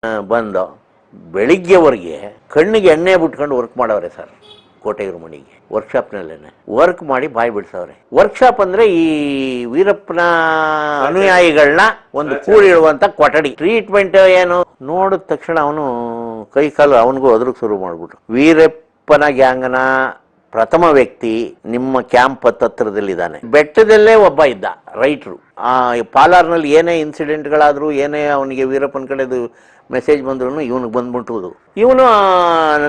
ಬಂದು ಬೆಳಿಗ್ಗೆವರೆಗೆ ಕಣ್ಣಿಗೆ ಎಣ್ಣೆ ಬಿಟ್ಕೊಂಡು ವರ್ಕ್ ಮಾಡವ್ರೆ ಸರ್. ಕೋಟೆಯೂರು ಮಣಿಗೆ ವರ್ಕ್ಶಾಪ್ನಲ್ಲೇನೆ ವರ್ಕ್ ಮಾಡಿ ಬಾಯಿ ಬಿಡ್ಸವ್ರೆ. ವರ್ಕ್ಶಾಪ್ ಅಂದ್ರೆ ಈ ವೀರಪ್ಪನ ಅನುಯಾಯಿಗಳನ್ನ ಒಂದು ಕೂಡಿಡುವಂತ ಕೊಠಡಿ. ಟ್ರೀಟ್ಮೆಂಟ್ ಏನು ನೋಡಿದ ತಕ್ಷಣ ಅವನು ಕೈ ಕಾಲು ಅವನಿಗೂ ಅದ್ರಿಗೆ ಶುರು ಮಾಡ್ಬಿಟ್ಟು, ವೀರಪ್ಪನ ಗ್ಯಾಂಗ್ನ ಪ್ರಥಮ ವ್ಯಕ್ತಿ ನಿಮ್ಮ ಕ್ಯಾಂಪ್ ಹತ್ತಿರದಲ್ಲಿದ್ದಾನೆ. ಬೆಟ್ಟದಲ್ಲೇ ಒಬ್ಬ ಇದ್ದ ರೈಟ್ರು. ಆ ಪಾಲಾರ್ನಲ್ಲಿ ಏನೇ ಇನ್ಸಿಡೆಂಟ್ಗಳಾದ್ರು, ಏನೇ ಅವನಿಗೆ ವೀರಪ್ಪನ ಕಡೆದು ಮೆಸೇಜ್ ಬಂದ್ರು ಇವನಿಗೆ ಬಂದ್ಬಿಟ್ಟುವುದು. ಇವನು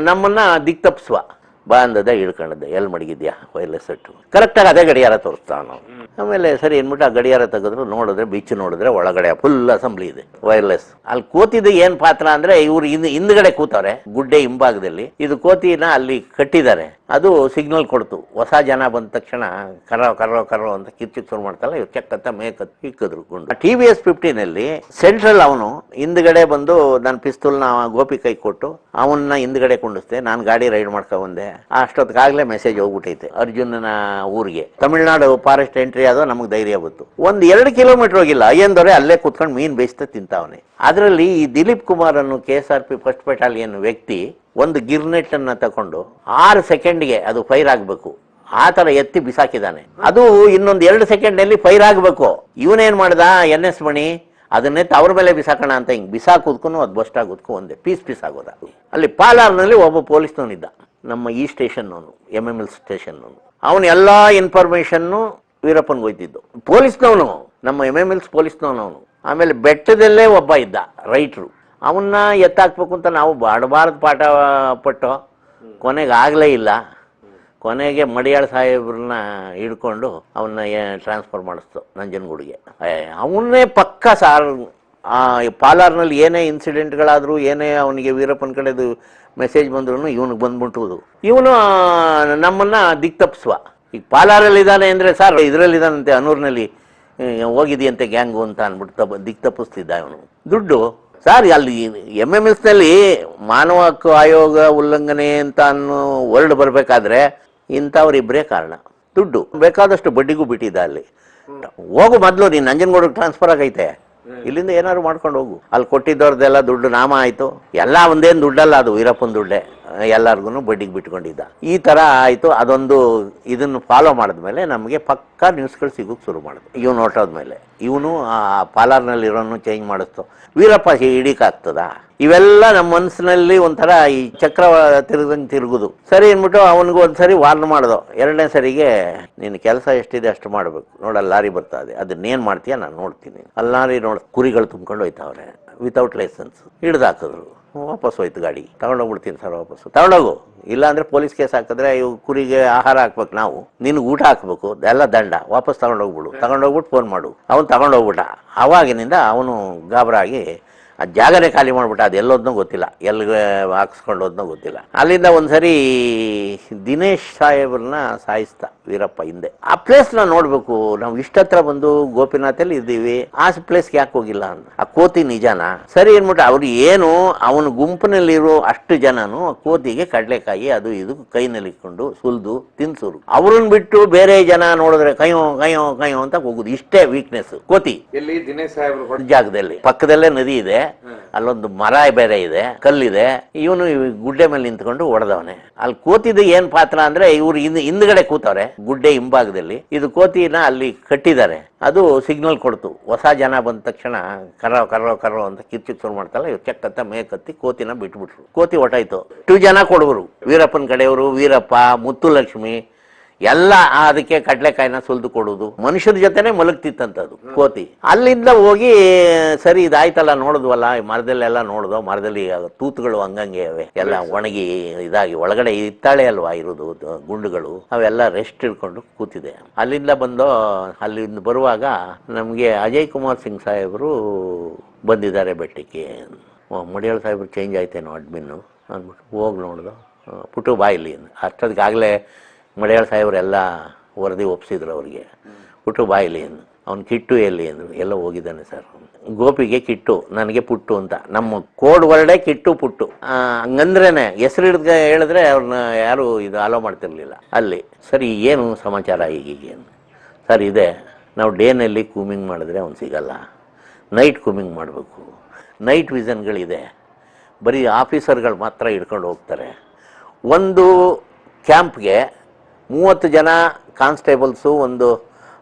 ನಮ್ಮನ್ನ ದಿಕ್ ತಪ್ಪಿಸುವ ಬಾಂಧದ ಇಳ್ಕೊಂಡದ್ದೆ. ಎಲ್ಲಿ ಮಡಗಿದ್ಯಾ ವೈರ್ಲೆಸ್ ಸೆಟ್ಟು ಕರೆಕ್ಟಾಗಿ ಅದೇ ಗಡಿಯಾರ ತೋರಿಸ್ತಾ ನಾವು. ಆಮೇಲೆ ಸರಿ ಅಂದ್ಬಿಟ್ಟು ಆ ಗಡಿಯಾರ ತೆಗೆದ್ರು. ನೋಡಿದ್ರೆ ಬಿಚ್ಚು ನೋಡಿದ್ರೆ ಒಳಗಡೆ ಫುಲ್ ಅಸೆಂಬ್ಲಿ ಇದೆ ವೈರ್ಲೆಸ್. ಅಲ್ಲಿ ಕೋತಿದ್ದು ಏನ್ ಪಾತ್ರ ಅಂದ್ರೆ ಇವ್ರು ಹಿಂದ್ಗಡೆ ಕೂತವ್ರೆ ಗುಡ್ಡೆ ಹಿಂಭಾಗದಲ್ಲಿ. ಇದು ಕೋತಿನ ಅಲ್ಲಿ ಕಟ್ಟಿದ್ದಾರೆ. ಅದು ಸಿಗ್ನಲ್ ಕೊಡ್ತು. ಹೊಸ ಜನ ಬಂದ ತಕ್ಷಣ ಕರ್ರೋ ಕರ್ರೋ ಕರ್ರೋ ಅಂತ ಕಿರ್ಚಿಕ್ ಶುರು ಮಾಡ್ತಾರಲ್ಲ, ಇವ್ರು ಚೆಕ್ಕಂತ ಮೇಕತ್ ಇಕ್ಕಿದ್ರು ಗುಂಡು. TVS 15 ಸೆಂಟ್ರಲ್ ಅವನು ಹಿಂದ್ಗಡೆ ಬಂದು ನನ್ನ ಪಿಸ್ತೂಲ್ನ ಗೋಪಿ ಕೈ ಕೊಟ್ಟು ಅವನ್ನ ಹಿಂದ್ಗಡೆ ಕುಂಡಿಸ್ದೆ. ನಾನು ಗಾಡಿ ರೈಡ್ ಮಾಡ್ಕೊ ಬಂದೆ. ಅಷ್ಟೊತ್ತಿಗಾಗ್ಲೇ ಮೆಸೇಜ್ ಹೋಗ್ಬಿಟ್ಟೈತೆ ಅರ್ಜುನನ ಊರಿಗೆ. ತಮಿಳ್ನಾಡು ಫಾರೆಸ್ಟ್ ಎಂಟ್ರಿ ಆದೋ ನಮಗೆ ಧೈರ್ಯ ಬಂತು. 1-2 ಕಿಲೋಮೀಟರ್ ಹೋಗಿಲ್ಲ, ಅಯ್ಯಂದವ್ರೆ ಅಲ್ಲೇ ಕೂತ್ಕೊಂಡು ಮೀನ್ ಬೇಯಿಸ್ತಾ ತಿಂತಾವನೆ. ಅದರಲ್ಲಿ ಈ ದಿಲೀಪ್ ಕುಮಾರ್ ಅನ್ನು KSRP ಫಸ್ಟ್ ಬೆಟಾಲಿಯನ್ ವ್ಯಕ್ತಿ ಒಂದು ಗಿರ್ನೆಟ್ ಅನ್ನ ತಕೊಂಡು 6 ಸೆಕೆಂಡ್ಗೆ ಅದು ಫೈರ್ ಆಗ್ಬೇಕು ಆ ತರ ಎತ್ತಿ ಬಿಸಾಕಿದಾನೆ. ಅದು ಇನ್ನೊಂದು 2 ಸೆಕೆಂಡ್ ಫೈರ್ ಆಗ್ಬೇಕು. ಇವನೇನ್ ಮಾಡ್ದ NS ಮಣಿ ಅದನ್ನೆತ್ತ ಅವ್ರ ಮೇಲೆ ಬಿಸಾಕೋಣ ಅಂತ ಹಿಂಗ್ ಬಿಸಾಕುದ್ಕು ಅದು ಬಸ್ಟ್ ಆಗೋದಕ್ಕೂ ಒಂದೇ ಪೀಸ್ ಆಗೋದ. ಅಲ್ಲಿ ಪಾಲಾರ್ನಲ್ಲಿ ಒಬ್ಬ ಪೊಲೀಸ್ನವನಿದ್ದ, ನಮ್ಮ ಈ ಸ್ಟೇಷನ್ ಅವನು, MML ಸ್ಟೇಷನ್ ಅವನು. ಅವನು ಎಲ್ಲಾ ಇನ್ಫಾರ್ಮೇಶನ್ನು ವೀರಪ್ಪನ್ಗೆ ಹೋಯ್ತಿದ್ದು. ಪೊಲೀಸ್ನವನು, ನಮ್ಮ MMLs ಪೊಲೀಸ್ನವನು ಅವನು. ಆಮೇಲೆ ಬೆಟ್ಟದಲ್ಲೇ ಒಬ್ಬ ಇದ್ದ ರೈಟ್ರು. ಅವನ್ನ ಎತ್ತಾಕ್ಬೇಕು ಅಂತ ನಾವು ಬಾಡಬಾರದು ಪಾಠ ಪಟ್ಟು ಕೊನೆಗೆ ಆಗ್ಲೇ ಇಲ್ಲ. ಕೊನೆಗೆ ಮಡಿಯಾಳ ಸಾಹೇಬ್ರನ್ನ ಹಿಡ್ಕೊಂಡು ಅವನ್ನ ಟ್ರಾನ್ಸ್ಫರ್ ಮಾಡಿಸ್ತು ನಂಜನಗೂಡಿಗೆ. ಅವನ್ನೇ ಪಕ್ಕ ಸಾರ್. ಆ ಪಾಲಾರ್ನಲ್ಲಿ ಏನೇ ಇನ್ಸಿಡೆಂಟ್ಗಳಾದ್ರು, ಏನೇ ಅವನಿಗೆ ವೀರಪ್ಪನ ಕಡೆದು ಮೆಸೇಜ್ ಬಂದ್ರು ಇವನಿಗೆ ಬಂದ್ಬಿಟ್ಟುವುದು. ಇವನು ನಮ್ಮನ್ನ ದಿಕ್ ತಪ್ಪಿಸುವ. ಈಗ ಪಾಲಾರಲ್ಲಿದ್ದಾನೆ ಅಂದ್ರೆ ಸರ್ ಇದರಲ್ಲಿದ್ದಾನಂತೆ ಅನೂರ್ನಲ್ಲಿ ಹೋಗಿದೆಯಂತೆ ಗ್ಯಾಂಗು ಅಂತ ಅಂದ್ಬಿಟ್ಟು ದಿಕ್ ತಪ್ಪಿಸ್ತಿದ್ದ ಇವನು. ದುಡ್ಡು ಸರ್ ಅಲ್ಲಿ MMSನಲ್ಲಿ ಮಾನವ ಹಕ್ಕು ಆಯೋಗ ಉಲ್ಲಂಘನೆ ಅಂತ ಅನ್ನೋ ವರ್ಡ್ ಬರಬೇಕಾದ್ರೆ ಇಂಥವ್ರಿಬ್ಬರೇ ಕಾರಣ. ದುಡ್ಡು ಬೇಕಾದಷ್ಟು ಬಡ್ಡಿಗೂ ಬಿಟ್ಟಿದ್ದ. ಅಲ್ಲಿ ಹೋಗು ಮೊದಲು ನೀನು ನಂಜನಗೂಡಿಗೆ ಟ್ರಾನ್ಸ್ಫರ್ ಆಗೈತೆ, ಇಲ್ಲಿಂದ ಏನಾದ್ರು ಮಾಡ್ಕೊಂಡು ಹೋಗು. ಅಲ್ಲಿ ಕೊಟ್ಟಿದ್ದವ್ರದ್ದೆಲ್ಲ ದುಡ್ಡು ನಾಮ ಆಯ್ತು. ಎಲ್ಲ ಒಂದೇನು ದುಡ್ಡಲ್ಲ, ಅದು ವೀರಪ್ಪನ ದುಡ್ಡೇ. ಎಲ್ಲಾರ್ಗು ಬಡ್ಡಿಗೆ ಬಿಟ್ಕೊಂಡಿದ್ದ. ಈ ತರ ಆಯ್ತು. ಅದೊಂದು ಇದನ್ನು ಫಾಲೋ ಮಾಡಿದ್ಮೇಲೆ ನಮಗೆ ಪಕ್ಕಾ ನ್ಯೂಸ್ಗಳು ಸಿಗೋಕೆ ಶುರು ಮಾಡಿದ್ರು. ಇವನು ಹೊರಟೋದ್ಮೇಲೆ ಇವನು ಆ ಪಾಲಾರ್ನಲ್ಲಿರೋನು ಚೇಂಜ್ ಮಾಡಿಸ್ತು. ವೀರಪ್ಪ ಹಿಡಿಕಾಗ್ತದ? ಇವೆಲ್ಲ ನಮ್ಮ ಮನಸ್ಸಿನಲ್ಲಿ ಒಂಥರ ಈ ಚಕ್ರ ತಿರುಗುದು. ಸರಿ ಅಂದ್ಬಿಟ್ಟು ಅವನಿಗೂ ಒಂದ್ಸರಿ ವಾರ್ನ್ ಮಾಡ್ದೋ. 2ನೇ ಸರಿಗೆ ನಿನ್ನ ಕೆಲಸ ಎಷ್ಟಿದೆ ಅಷ್ಟು ಮಾಡ್ಬೇಕು. ನೋಡಲ್ಲ ಲಾರಿ ಬರ್ತಾ ಇದೆ, ಅದನ್ನೇನ್ ಮಾಡ್ತೀಯ ನಾನು ನೋಡ್ತೀನಿ. ಅಲ್ಲಿ ಲಾರಿ ಕುರಿಗಳು ತುಂಬ್ಕೊಂಡು ಹೋಯ್ತಾವ್ರೆ ವಿತೌಟ್ ಲೈಸೆನ್ಸ್. ಹಿಡ್ದಾಕಿದ್ರು. ವಾಪಸ್ ಹೋಯ್ತು ಗಾಡಿ. ತಗೊಂಡೋಗ್ಬಿಡ್ತೀನಿ ಸರ್ ವಾಪಸ್ಸು. ತಗೊಂಡೋಗು, ಇಲ್ಲ ಅಂದ್ರೆ ಪೊಲೀಸ್ ಕೇಸ್ ಹಾಕಿದ್ರೆ ಇವು ಕುರಿಗೆ ಆಹಾರ ಹಾಕ್ಬೇಕು, ನಾವು ನಿನ್ಗೆ ಊಟ ಹಾಕ್ಬೇಕು, ಎಲ್ಲ ದಂಡ. ವಾಪಸ್ ತಗೊಂಡೋಗ್ಬಿಡು. ತಗೊಂಡೋಗ್ಬಿಟ್ಟು ಫೋನ್ ಮಾಡು. ಅವನು ತಗೊಂಡೋಗ್ಬಿಟ್ಟ. ಅವಾಗಿನಿಂದ ಅವನು ಗಾಬರಾಗಿ ಆ ಜಾಗನೇ ಖಾಲಿ ಮಾಡ್ಬಿಟ್ಟ. ಅದು ಎಲ್ಲೋದ್ನೋ ಗೊತ್ತಿಲ್ಲ, ಎಲ್ಲಿಗೆ ಹಾಕ್ಸ್ಕೊಂಡು ಹೋದ್ನೋ ಗೊತ್ತಿಲ್ಲ. ಅಲ್ಲಿಂದ ಒಂದ್ಸರಿ ದಿನೇಶ್ ಸಾಹೇಬ್ರನ್ನ ಸಾಯಿಸ್ತಾ ವೀರಪ್ಪ ಹಿಂದೆ. ಆ ಪ್ಲೇಸ್ನ ನೋಡ್ಬೇಕು ನಾವು. ಇಷ್ಟತ್ರ ಬಂದು ಗೋಪಿನಾಥಲ್ಲಿ ಇದ್ದೀವಿ, ಆ ಪ್ಲೇಸ್ಗೆ ಯಾಕೆ ಹೋಗಿಲ್ಲ ಅಂತ. ಆ ಕೋತಿ ನಿಜಾನ? ಸರಿ ಅಂದ್ಬಿಟ್ಟು ಅವ್ರು ಏನು ಅವನ ಗುಂಪಿನಲ್ಲಿರೋ ಅಷ್ಟು ಜನನು ಕೋತಿಗೆ ಕಡಲೆಕಾಯಿ ಅದು ಇದು ಕೈನಲ್ಲಿ ಇಟ್ಕೊಂಡು ಸುಲ್ದು ತಿನ್ಸೂರು. ಅವ್ರನ್ನ ಬಿಟ್ಟು ಬೇರೆ ಜನ ನೋಡಿದ್ರೆ ಕೈಯೋ ಕೈಯೋ ಕೈಯೋ ಅಂತ ಹೋಗುದು. ಇಷ್ಟೇ ವೀಕ್ನೆಸ್ ಕೋತಿ. ಎಲ್ಲಿ ದಿನೇಶ್ ಸಾಹೇಬ್ರು ಜಾಗದಲ್ಲಿ ಪಕ್ಕದಲ್ಲೇ ನದಿ ಇದೆ, ಅಲ್ಲೊಂದು ಮರ ಬೇರೆ ಇದೆ, ಕಲ್ಲಿದೆ. ಇವನು ಗುಡ್ಡೆ ಮೇಲೆ ನಿಂತ್ಕೊಂಡು ಹೊಡೆದವನೆ. ಅಲ್ಲಿ ಕೋತಿದ ಏನ್ ಪಾತ್ರ ಅಂದ್ರೆ ಇವ್ರು ಹಿಂದ್ಗಡೆ ಕೂತವ್ರೆ ಗುಡ್ಡೆ ಹಿಂಭಾಗದಲ್ಲಿ. ಇದು ಕೋತಿನ ಅಲ್ಲಿ ಕಟ್ಟಿದ್ದಾರೆ. ಅದು ಸಿಗ್ನಲ್ ಕೊಡ್ತು. ಹೊಸ ಜನ ಬಂದ ತಕ್ಷಣ ಕರ್ರೋ ಕರ್ರೋ ಕರ್ರೋ ಅಂತ ಕಿರ್ಚಿಕ್ ಶುರು ಮಾಡ್ತಾರಲ್ಲ, ಇವ್ರು ಚೆಕ್ಕಂತ ಮೇಕತ್ತಿ ಕೋತಿನ ಬಿಟ್ಬಿಟ್ರು. ಕೋತಿ ಹೊಟ್ಟಾಯ್ತು. 2 ಜನ ಕೊಡುವರು, ವೀರಪ್ಪನ ಕಡೆಯವರು, ವೀರಪ್ಪ, ಮುತ್ತುಲಕ್ಷ್ಮಿ ಎಲ್ಲ ಅದಕ್ಕೆ ಕಡ್ಲೆಕಾಯಿನ ಸುಲ್ದು ಕೊಡುದು. ಮನುಷ್ಯರ ಜೊತೆನೆ ಮಲಗ್ತಿತ್ತಂತದು ಕೋತಿ. ಅಲ್ಲಿಂದ ಹೋಗಿ ಸರಿ ಇದಾಯ್ತಲ್ಲ ನೋಡಿದ್ವಲ್ಲ, ಮರದಲ್ಲೆಲ್ಲ ನೋಡ್ದೋ. ಮರದಲ್ಲಿ ತೂತುಗಳು ಹಂಗಂಗೆ ಅವೆ, ಎಲ್ಲ ಒಣಗಿ ಇದಾಗಿ ಒಳಗಡೆ ಇತ್ತಾಳೆ ಅಲ್ವಾ ಇರೋದು ಗುಂಡುಗಳು, ಅವೆಲ್ಲ ರೆಸ್ಟ್ ಇಟ್ಕೊಂಡು ಕೂತಿದೆ. ಅಲ್ಲಿಂದ ಬಂದು ಅಲ್ಲಿಂದ ಬರುವಾಗ ನಮಗೆ ಅಜಯ್ ಕುಮಾರ್ ಸಿಂಗ್ ಸಾಹೇಬರು ಬಂದಿದ್ದಾರೆ ಬೆಟ್ಟಕ್ಕೆ. ಮಡಿಯಾಳ ಸಾಹೇಬ್ರು ಚೇಂಜ್ ಆಯ್ತೇನೋ ಅಡ್ಮಿನ್ನು ಅಂದ್ಬಿಟ್ಟು ಹೋಗಿ ನೋಡ್ದು. ಪುಟ್ಟು ಬಾಯಿಲಿ ಅಷ್ಟೊತ್ತಿಗಾಗಲೇ ಮಡಿಯಾಳ ಸಾಹೇಬ್ರೆಲ್ಲ ವರದಿ ಒಪ್ಪಿಸಿದ್ರು ಅವ್ರಿಗೆ. ಪುಟ್ಟು ಬಾಯಿಲಿ ಅಂದು. ಅವ್ನು ಕಿಟ್ಟು ಎಲ್ಲಿ ಅಂದರು. ಎಲ್ಲ ಹೋಗಿದ್ದಾನೆ ಸರ್. ಗೋಪಿಗೆ ಕಿಟ್ಟು, ನನಗೆ ಪುಟ್ಟು ಅಂತ. ನಮ್ಮ ಕೋಡ್ ವರ್ಡೇ ಕಿಟ್ಟು ಪುಟ್ಟು. ಹಂಗಂದ್ರೇನೆ ಹೆಸರು ಹಿಡಿದು ಹೇಳಿದ್ರೆ ಅವ್ರನ್ನ ಯಾರು ಇದು ಅಲೋ ಮಾಡ್ತಿರ್ಲಿಲ್ಲ ಅಲ್ಲಿ. ಸರಿ ಏನು ಸಮಾಚಾರ ಈಗೀಗೆ ಸರ್ ಇದೆ, ನಾವು ಡೇನಲ್ಲಿ ಕೂಮಿಂಗ್ ಮಾಡಿದ್ರೆ ಅವ್ನು ಸಿಗಲ್ಲ, ನೈಟ್ ಕೂಮಿಂಗ್ ಮಾಡಬೇಕು. ನೈಟ್ ವಿಷನ್ಗಳಿದೆ, ಬರೀ ಆಫೀಸರ್ಗಳು ಮಾತ್ರ ಹಿಡ್ಕೊಂಡು ಹೋಗ್ತಾರೆ. ಒಂದು ಕ್ಯಾಂಪ್ಗೆ 30 ಜನ ಕಾನ್ಸ್ಟೇಬಲ್ಸು, ಒಂದು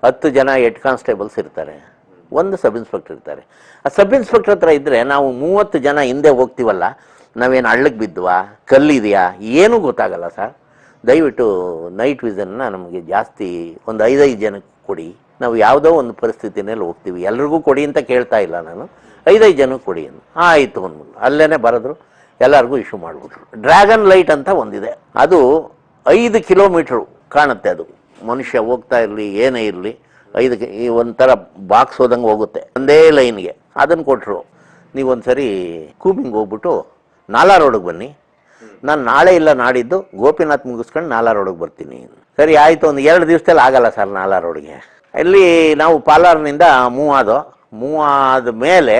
10 ಜನ ಹೆಡ್ ಕಾನ್ಸ್ಟೇಬಲ್ಸ್ ಇರ್ತಾರೆ, ಒಂದು ಸಬ್ ಇನ್ಸ್ಪೆಕ್ಟರ್ ಇರ್ತಾರೆ. ಆ ಸಬ್ ಇನ್ಸ್ಪೆಕ್ಟರ್ ಹತ್ರ ಇದ್ದರೆ ನಾವು 30 ಜನ ಹಿಂದೆ ಹೋಗ್ತೀವಲ್ಲ, ನಾವೇನು ಹಳ್ಳಕ್ಕೆ ಬಿದ್ವಾ, ಕಲ್ಲಿದೆಯಾ, ಏನೂ ಗೊತ್ತಾಗಲ್ಲ ಸರ್. ದಯವಿಟ್ಟು ನೈಟ್ ವಿಷನ್ನ ನಮಗೆ ಜಾಸ್ತಿ ಒಂದು 5 ಜನಕ್ಕೆ ಕೊಡಿ. ನಾವು ಯಾವುದೋ ಒಂದು ಪರಿಸ್ಥಿತಿನಲ್ಲಿ ಹೋಗ್ತೀವಿ, ಎಲ್ರಿಗೂ ಕೊಡಿ ಅಂತ ಕೇಳ್ತಾ ಇಲ್ಲ ನಾನು, 5 ಜನಕ್ಕೆ ಕೊಡಿ ಅಂತ. ಆಯಿತು ಅಂದ್ಬಿಟ್ಟು ಅಲ್ಲೇ ಬರೆದ್ರು, ಎಲ್ಲರಿಗೂ ಇಶ್ಯೂ ಮಾಡಿಬಿಟ್ರು. ಡ್ರ್ಯಾಗನ್ ಲೈಟ್ ಅಂತ ಒಂದಿದೆ, ಅದು 5 ಕಿಲೋಮೀಟ್ರು ಕಾಣುತ್ತೆ. ಅದು ಮನುಷ್ಯ ಹೋಗ್ತಾ ಇರಲಿ ಏನೇ ಇರಲಿ 5 ಒಂಥರ ಬಾಕ್ಸ್ ಹೋದಂಗೆ ಹೋಗುತ್ತೆ ಒಂದೇ ಲೈನ್ಗೆ. ಅದನ್ನು ಕೊಟ್ಟರು. ನೀವೊಂದು ಸರಿ ಕೂಮಿಂಗ್ ಹೋಗ್ಬಿಟ್ಟು ನಾಲಾ ರೋಡಿಗೆ ಬನ್ನಿ, ನಾನು ನಾಳೆ ಇಲ್ಲ ನಾಡಿದ್ದು ಗೋಪಿನಾಥ್ ಮುಗಿಸ್ಕೊಂಡು ನಾಲಾ ರೋಡಿಗೆ ಬರ್ತೀನಿ. ಸರಿ ಆಯಿತು. ಒಂದು 2 ದಿವಸದಲ್ಲಿ ಆಗಲ್ಲ ಸರ್ ನಾಲಾ ರೋಡ್ಗೆ. ಇಲ್ಲಿ ನಾವು ಪಾಲಾರ್ನಿಂದ ಮೂವ್ ಆದ ಮೇಲೆ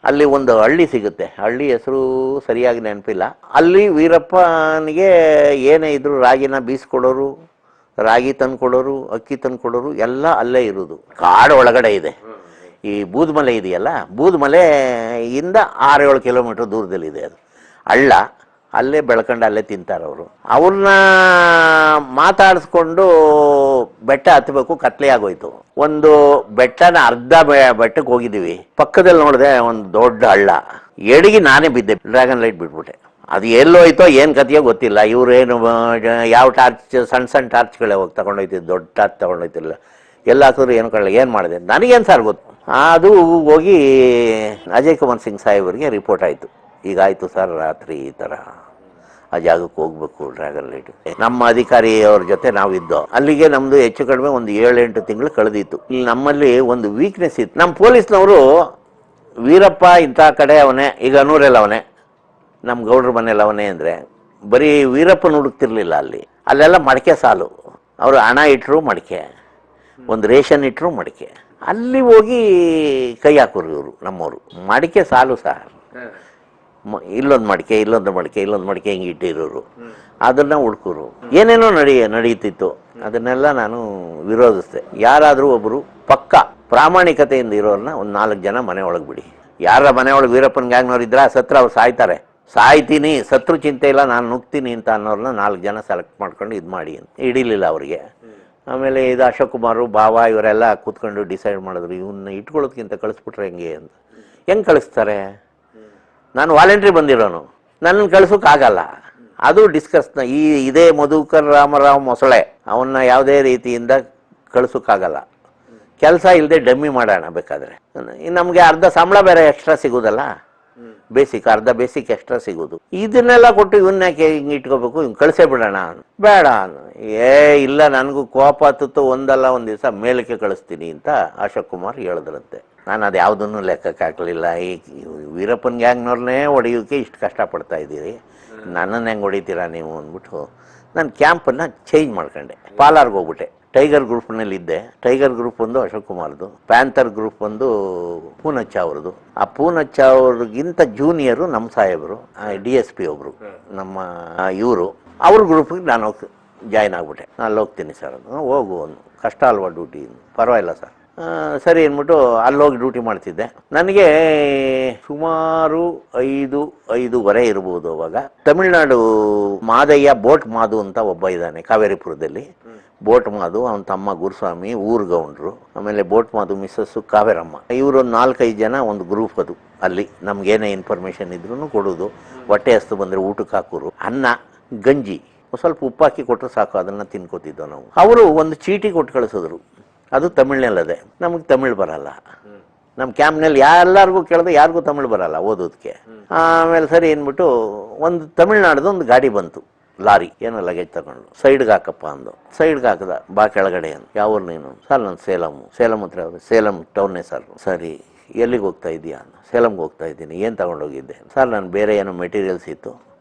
ಅಲ್ಲಿ ಒಂದು ಹಳ್ಳಿ ಸಿಗುತ್ತೆ. ಹಳ್ಳಿ ಹೆಸರು ಸರಿಯಾಗಿ ನೆನಪಿಲ್ಲ. ಅಲ್ಲಿ ವೀರಪ್ಪನಿಗೆ ಏನೇ ಇದ್ರು ರಾಗಿನ ಬೀಸ್ಕೊಡೋರು, ರಾಗಿ ತಂದುಕೊಡೋರು, ಅಕ್ಕಿ ತಂದುಕೊಡೋರು ಎಲ್ಲ ಅಲ್ಲೇ ಇರೋದು. ಕಾಡು ಒಳಗಡೆ ಇದೆ. ಈ ಬೂದ್ಮಲೆ ಇದೆಯಲ್ಲ, ಬೂದ್ಮಲೆಯಿಂದ 6-7 ಕಿಲೋಮೀಟ್ರ್ ದೂರದಲ್ಲಿದೆ ಅದು ಹಳ್ಳ. ಅಲ್ಲೇ ಬೆಳ್ಕೊಂಡು ಅಲ್ಲೇ ತಿಂತಾರವರು. ಅವ್ರನ್ನ ಮಾತಾಡಿಸ್ಕೊಂಡು ಬೆಟ್ಟ ಹತ್ತಬೇಕು, ಕತ್ಲೆ ಆಗೋಯ್ತು. ಒಂದು ಬೆಟ್ಟನ ಅರ್ಧ ಬೆಟ್ಟಕ್ಕೆ ಹೋಗಿದ್ದೀವಿ. ಪಕ್ಕದಲ್ಲಿ ನೋಡಿದೆ ಒಂದು ದೊಡ್ಡ ಹಳ್ಳ. ಎಡಗಿ ನಾನೇ ಬಿದ್ದೆ, ಡ್ರ್ಯಾಗನ್ ಲೈಟ್ ಬಿಟ್ಬಿಟ್ಟೆ. ಅದು ಎಲ್ಲೋಯ್ತೋ ಏನು ಕಥೆಯೋ ಗೊತ್ತಿಲ್ಲ. ಇವರೇನು ಯಾವ ಟಾರ್ಚ್, ಸಣ್ಣ ಟಾರ್ಚ್ಗಳೇ ಹೋಗಿ ತಗೊಂಡೋಯ್ತಿದ್ದು, ದೊಡ್ಡ ಟಾರ್ಚ್ ತಗೊಂಡೋಯ್ತಿಲ್ಲ. ಎಲ್ಲ ಹಾಕಿದ್ರು ಏನು ಕಳ್ಳ, ಏನು ಮಾಡಿದೆ ನನಗೇನು ಸರ್ ಗೊತ್ತು. ಅದು ಹೋಗಿ ಅಜಯ್ ಕುಮಾರ್ ಸಿಂಗ್ ಸಾಹೇಬರಿಗೆ ರಿಪೋರ್ಟ್ ಆಯಿತು. ಈಗಾಯಿತು ಸರ್, ರಾತ್ರಿ ಈ ಥರ ಆ ಜಾಗಕ್ಕೆ ಹೋಗ್ಬೇಕು ಡ್ರ್ಯಾಗನ್ ಲೈಟ್. ನಮ್ಮ ಅಧಿಕಾರಿಯವ್ರ ಜೊತೆ ನಾವಿದ್ದೋ. ಅಲ್ಲಿಗೆ ನಮ್ಮದು ಹೆಚ್ಚು ಕಡಿಮೆ ಒಂದು 7-8 ತಿಂಗಳು ಕಳೆದಿತ್ತು. ಇಲ್ಲಿ ನಮ್ಮಲ್ಲಿ ಒಂದು ವೀಕ್ನೆಸ್ ಇತ್ತು. ನಮ್ಮ ಪೊಲೀಸ್ನವರು ವೀರಪ್ಪ ಇಂಥ ಕಡೆ ಅವನೇ, ಈಗ ಅನೂರೆಲ್ಲ ಅವನೇ, ನಮ್ಮ ಗೌಡ್ರ ಮನೇಲಿ ಅವನೇ ಅಂದರೆ ಬರೀ ವೀರಪ್ಪನ ಹುಡುಕ್ತಿರ್ಲಿಲ್ಲ. ಅಲ್ಲೆಲ್ಲ ಮಡಿಕೆ ಸಾಲು. ಅವರು ಹಣ ಇಟ್ಟರು ಮಡಿಕೆ, ಒಂದು ರೇಷನ್ ಇಟ್ಟರು ಮಡಿಕೆ. ಅಲ್ಲಿ ಹೋಗಿ ಕೈ ಹಾಕೋರು ಇವರು ನಮ್ಮವರು. ಮಡಿಕೆ ಸಾಲು ಸರ್, ಇಲ್ಲೊಂದು ಮಡಿಕೆ, ಇಲ್ಲೊಂದು ಮಡಿಕೆ, ಇಲ್ಲೊಂದು ಮಡಿಕೆ ಹಿಂಗೆ ಇಟ್ಟಿರೋರು. ಅದನ್ನು ಹುಡ್ಕೋರು. ಏನೇನೋ ನಡೀತಿತ್ತು. ಅದನ್ನೆಲ್ಲ ನಾನು ವಿರೋಧಿಸ್ದೆ. ಯಾರಾದರೂ ಒಬ್ಬರು ಪಕ್ಕ ಪ್ರಾಮಾಣಿಕತೆಯಿಂದ ಇರೋರನ್ನ ಒಂದು 4 ಜನ ಮನೆ ಒಳಗೆ ಬಿಡಿ. ಯಾರ ಮನೆ ಒಳಗೆ ವೀರಪ್ಪನ ಗ್ಯಾಂಗ್ನವ್ರು ಇದ್ರೆ ಸತ್ರ ಅವ್ರು ಸಾಯ್ತಾರೆ, ಸಾಯ್ತೀನಿ, ಸತ್ರು ಚಿಂತೆ ಇಲ್ಲ, ನಾನು ನುಗ್ತೀನಿ ಅಂತ ಅನ್ನೋರನ್ನ 4 ಜನ ಸೆಲೆಕ್ಟ್ ಮಾಡ್ಕೊಂಡು ಇದು ಮಾಡಿ ಅಂತ. ಹಿಡಿಲಿಲ್ಲ ಅವರಿಗೆ. ಆಮೇಲೆ ಇದು ಅಶೋಕ್ ಕುಮಾರು, ಭಾವ ಇವರೆಲ್ಲ ಕೂತ್ಕೊಂಡು ಡಿಸೈಡ್ ಮಾಡಿದ್ರು, ಇವನ್ನ ಇಟ್ಕೊಳ್ಳೋದಕ್ಕಿಂತ ಕಳಿಸ್ಬಿಟ್ರೆ ಹೆಂಗೆ ಅಂತ. ಹೆಂಗೆ ಕಳಿಸ್ತಾರೆ? ನಾನು ವಾಲಂಟ್ರಿ ಬಂದಿರೋನು, ನನ್ನನ್ನು ಕಳಿಸೋಕ್ಕಾಗಲ್ಲ. ಅದು ಡಿಸ್ಕಸ್ನ. ಇದೇ ಮಧುಕರ್ ರಾಮರಾವ್ ಮೊಸಳೆ, ಅವನ್ನ ಯಾವುದೇ ರೀತಿಯಿಂದ ಕಳಿಸೋಕ್ಕಾಗಲ್ಲ. ಕೆಲಸ ಇಲ್ಲದೆ ಡಮ್ಮಿ ಮಾಡೋಣ ಬೇಕಾದರೆ. ನಮಗೆ ಅರ್ಧ ಸಂಬಳ ಬೇರೆ ಎಕ್ಸ್ಟ್ರಾ ಸಿಗೋದಲ್ಲ, ಬೇಸಿಕ್ ಅರ್ಧ ಬೇಸಿಕ್ ಎಕ್ಸ್ಟ್ರಾ ಸಿಗೋದು. ಇದನ್ನೆಲ್ಲ ಕೊಟ್ಟು ಇವನ್ಯಾಕೆ ಹಿಂಗೆ ಇಟ್ಕೋಬೇಕು, ಹಿಂಗೆ ಕಳಿಸೇ ಬಿಡೋಣ. ಬೇಡ, ಇಲ್ಲ ನನಗೂ ಕೋಪ ಹತ್ತಿತ್ತು, ಒಂದಲ್ಲ ಒಂದು ದಿವಸ ಮೇಲಕ್ಕೆ ಕಳಿಸ್ತೀನಿ ಅಂತ ಅಶೋಕ್ ಕುಮಾರ್ ಹೇಳಿದ್ರಂತೆ. ನಾನು ಅದು ಯಾವುದನ್ನು ಲೆಕ್ಕಕ್ಕೆ ಹಾಕಲಿಲ್ಲ. ಈ ವೀರಪ್ಪನ ಗ್ಯಾಂಗ್ನವ್ರನ್ನೇ ಹೊಡೆಯೋಕ್ಕೆ ಇಷ್ಟು ಕಷ್ಟಪಡ್ತಾ ಇದ್ದೀರಿ, ನನ್ನನ್ನು ಹೆಂಗೆ ಹೊಡಿತೀರಾ ನೀವು ಅಂದ್ಬಿಟ್ಟು ನಾನು ಕ್ಯಾಂಪನ್ನು ಚೇಂಜ್ ಮಾಡ್ಕೊಂಡೆ. ಪಾಲಾರ್ಗೆ ಹೋಗ್ಬಿಟ್ಟೆ. ಟೈಗರ್ ಗ್ರೂಪ್ನಲ್ಲಿದ್ದೆ. ಟೈಗರ್ ಗ್ರೂಪ್ ಒಂದು ಅಶೋಕ್ ಕುಮಾರ್ದು, ಪ್ಯಾಂಥರ್ ಗ್ರೂಪ್ ಒಂದು ಪೂನಚ್ಚ ಅವ್ರದ್ದು. ಆ ಪೂನಚ್ಚ ಅವ್ರಿಗಿಂತ ಜೂನಿಯರು ನಮ್ಮ ಸಾಹೇಬರು, DSP ಒಬ್ಬರು ನಮ್ಮ ಇವರು, ಅವ್ರ ಗ್ರೂಪಿಗೆ ನಾನು ಹೋಗಿ ಜಾಯ್ನ್ ಆಗಿಬಿಟ್ಟೆ. ನಾನು ಹೋಗ್ತೀನಿ ಸರ್. ಅದು ಹೋಗು ಒಂದು ಕಷ್ಟ ಅಲ್ವಾ ಡ್ಯೂಟಿ, ಪರವಾಗಿಲ್ಲ ಸರ್. ಸರಿ ಅಂದ್ಬಿಟ್ಟು ಅಲ್ಲೋಗಿ ಡ್ಯೂಟಿ ಮಾಡ್ತಿದ್ದೆ. ನನಗೆ ಸುಮಾರು 5-5:30 ಇರ್ಬೋದು ಅವಾಗ. ತಮಿಳ್ನಾಡು ಮಾದಯ್ಯ ಬೋಟ್ ಮಾದು ಅಂತ ಒಬ್ಬ ಇದ್ದಾನೆ ಕಾವೇರಿಪುರದಲ್ಲಿ. ಬೋಟ್ ಮಾದು, ಅವನ ತಮ್ಮ ಗುರುಸ್ವಾಮಿ, ಊರ್ಗೌಂಡ್ರು, ಆಮೇಲೆ ಬೋಟ್ ಮಾದು ಮಿಸ್ಸಸ್ಸು ಕಾವೇರಮ್ಮ. ಇವರೊಂದು 4-5 ಜನ ಒಂದು ಗ್ರೂಪ್. ಅದು ಅಲ್ಲಿ ನಮ್ಗೇನೇ ಇನ್ಫಾರ್ಮೇಷನ್ ಇದ್ರೂ ಕೊಡೋದು. ಹೊಟ್ಟೆ ಹಸ್ತು ಬಂದರೆ ಊಟಕ್ಕೆ ಹಾಕೋರು. ಅನ್ನ ಗಂಜಿ ಸ್ವಲ್ಪ ಉಪ್ಪಾಕಿ ಕೊಟ್ಟರು ಸಾಕು, ಅದನ್ನು ತಿನ್ಕೋತಿದ್ದೋ ನಾವು. ಅವರು ಒಂದು ಚೀಟಿ ಕೊಟ್ಟು ಕಳಿಸಿದ್ರು. ಅದು ತಮಿಳ್ನಲ್ಲದೆ. ನಮಗೆ ತಮಿಳ್ ಬರಲ್ಲ. ನಮ್ಮ ಕ್ಯಾಂಪ್ನಲ್ಲಿ ಎಲ್ಲರಿಗೂ ಕೇಳಿದ್ರೆ ಯಾರಿಗೂ ತಮಿಳು ಬರಲ್ಲ ಓದೋದಕ್ಕೆ. ಆಮೇಲೆ ಸರಿ ಅಂದ್ಬಿಟ್ಟು ಒಂದು ತಮಿಳ್ನಾಡ್ದು ಒಂದು ಗಾಡಿ ಬಂತು, ಲಾರಿ, ಏನೋ ಲಗೇಜ್ ತಗೊಂಡು. ಸೈಡ್ಗೆ ಹಾಕಪ್ಪ ಅಂದು. ಸೈಡ್ಗೆ ಹಾಕದ, ಬಾ ಕೆಳಗಡೆ ಅಂತ. ಯಾವ್ರು ನೀನು? ಸರ್ ನಾನು ಸೇಲಂ ಹತ್ರ. ಸೇಲಂ ಟೌನ್ನೇ ಸರ್. ಸರಿ, ಎಲ್ಲಿಗೆ ಹೋಗ್ತಾ ಇದೀಯಾ? ಸೇಲಂಗೆ ಹೋಗ್ತಾ ಇದ್ದೀನಿ. ಏನು ತಗೊಂಡೋಗಿದ್ದೆ? ಸರ್ ನಾನು ಬೇರೆ ಏನೋ ಮೆಟೀರಿಯಲ್ಸ್ ಇತ್ತು,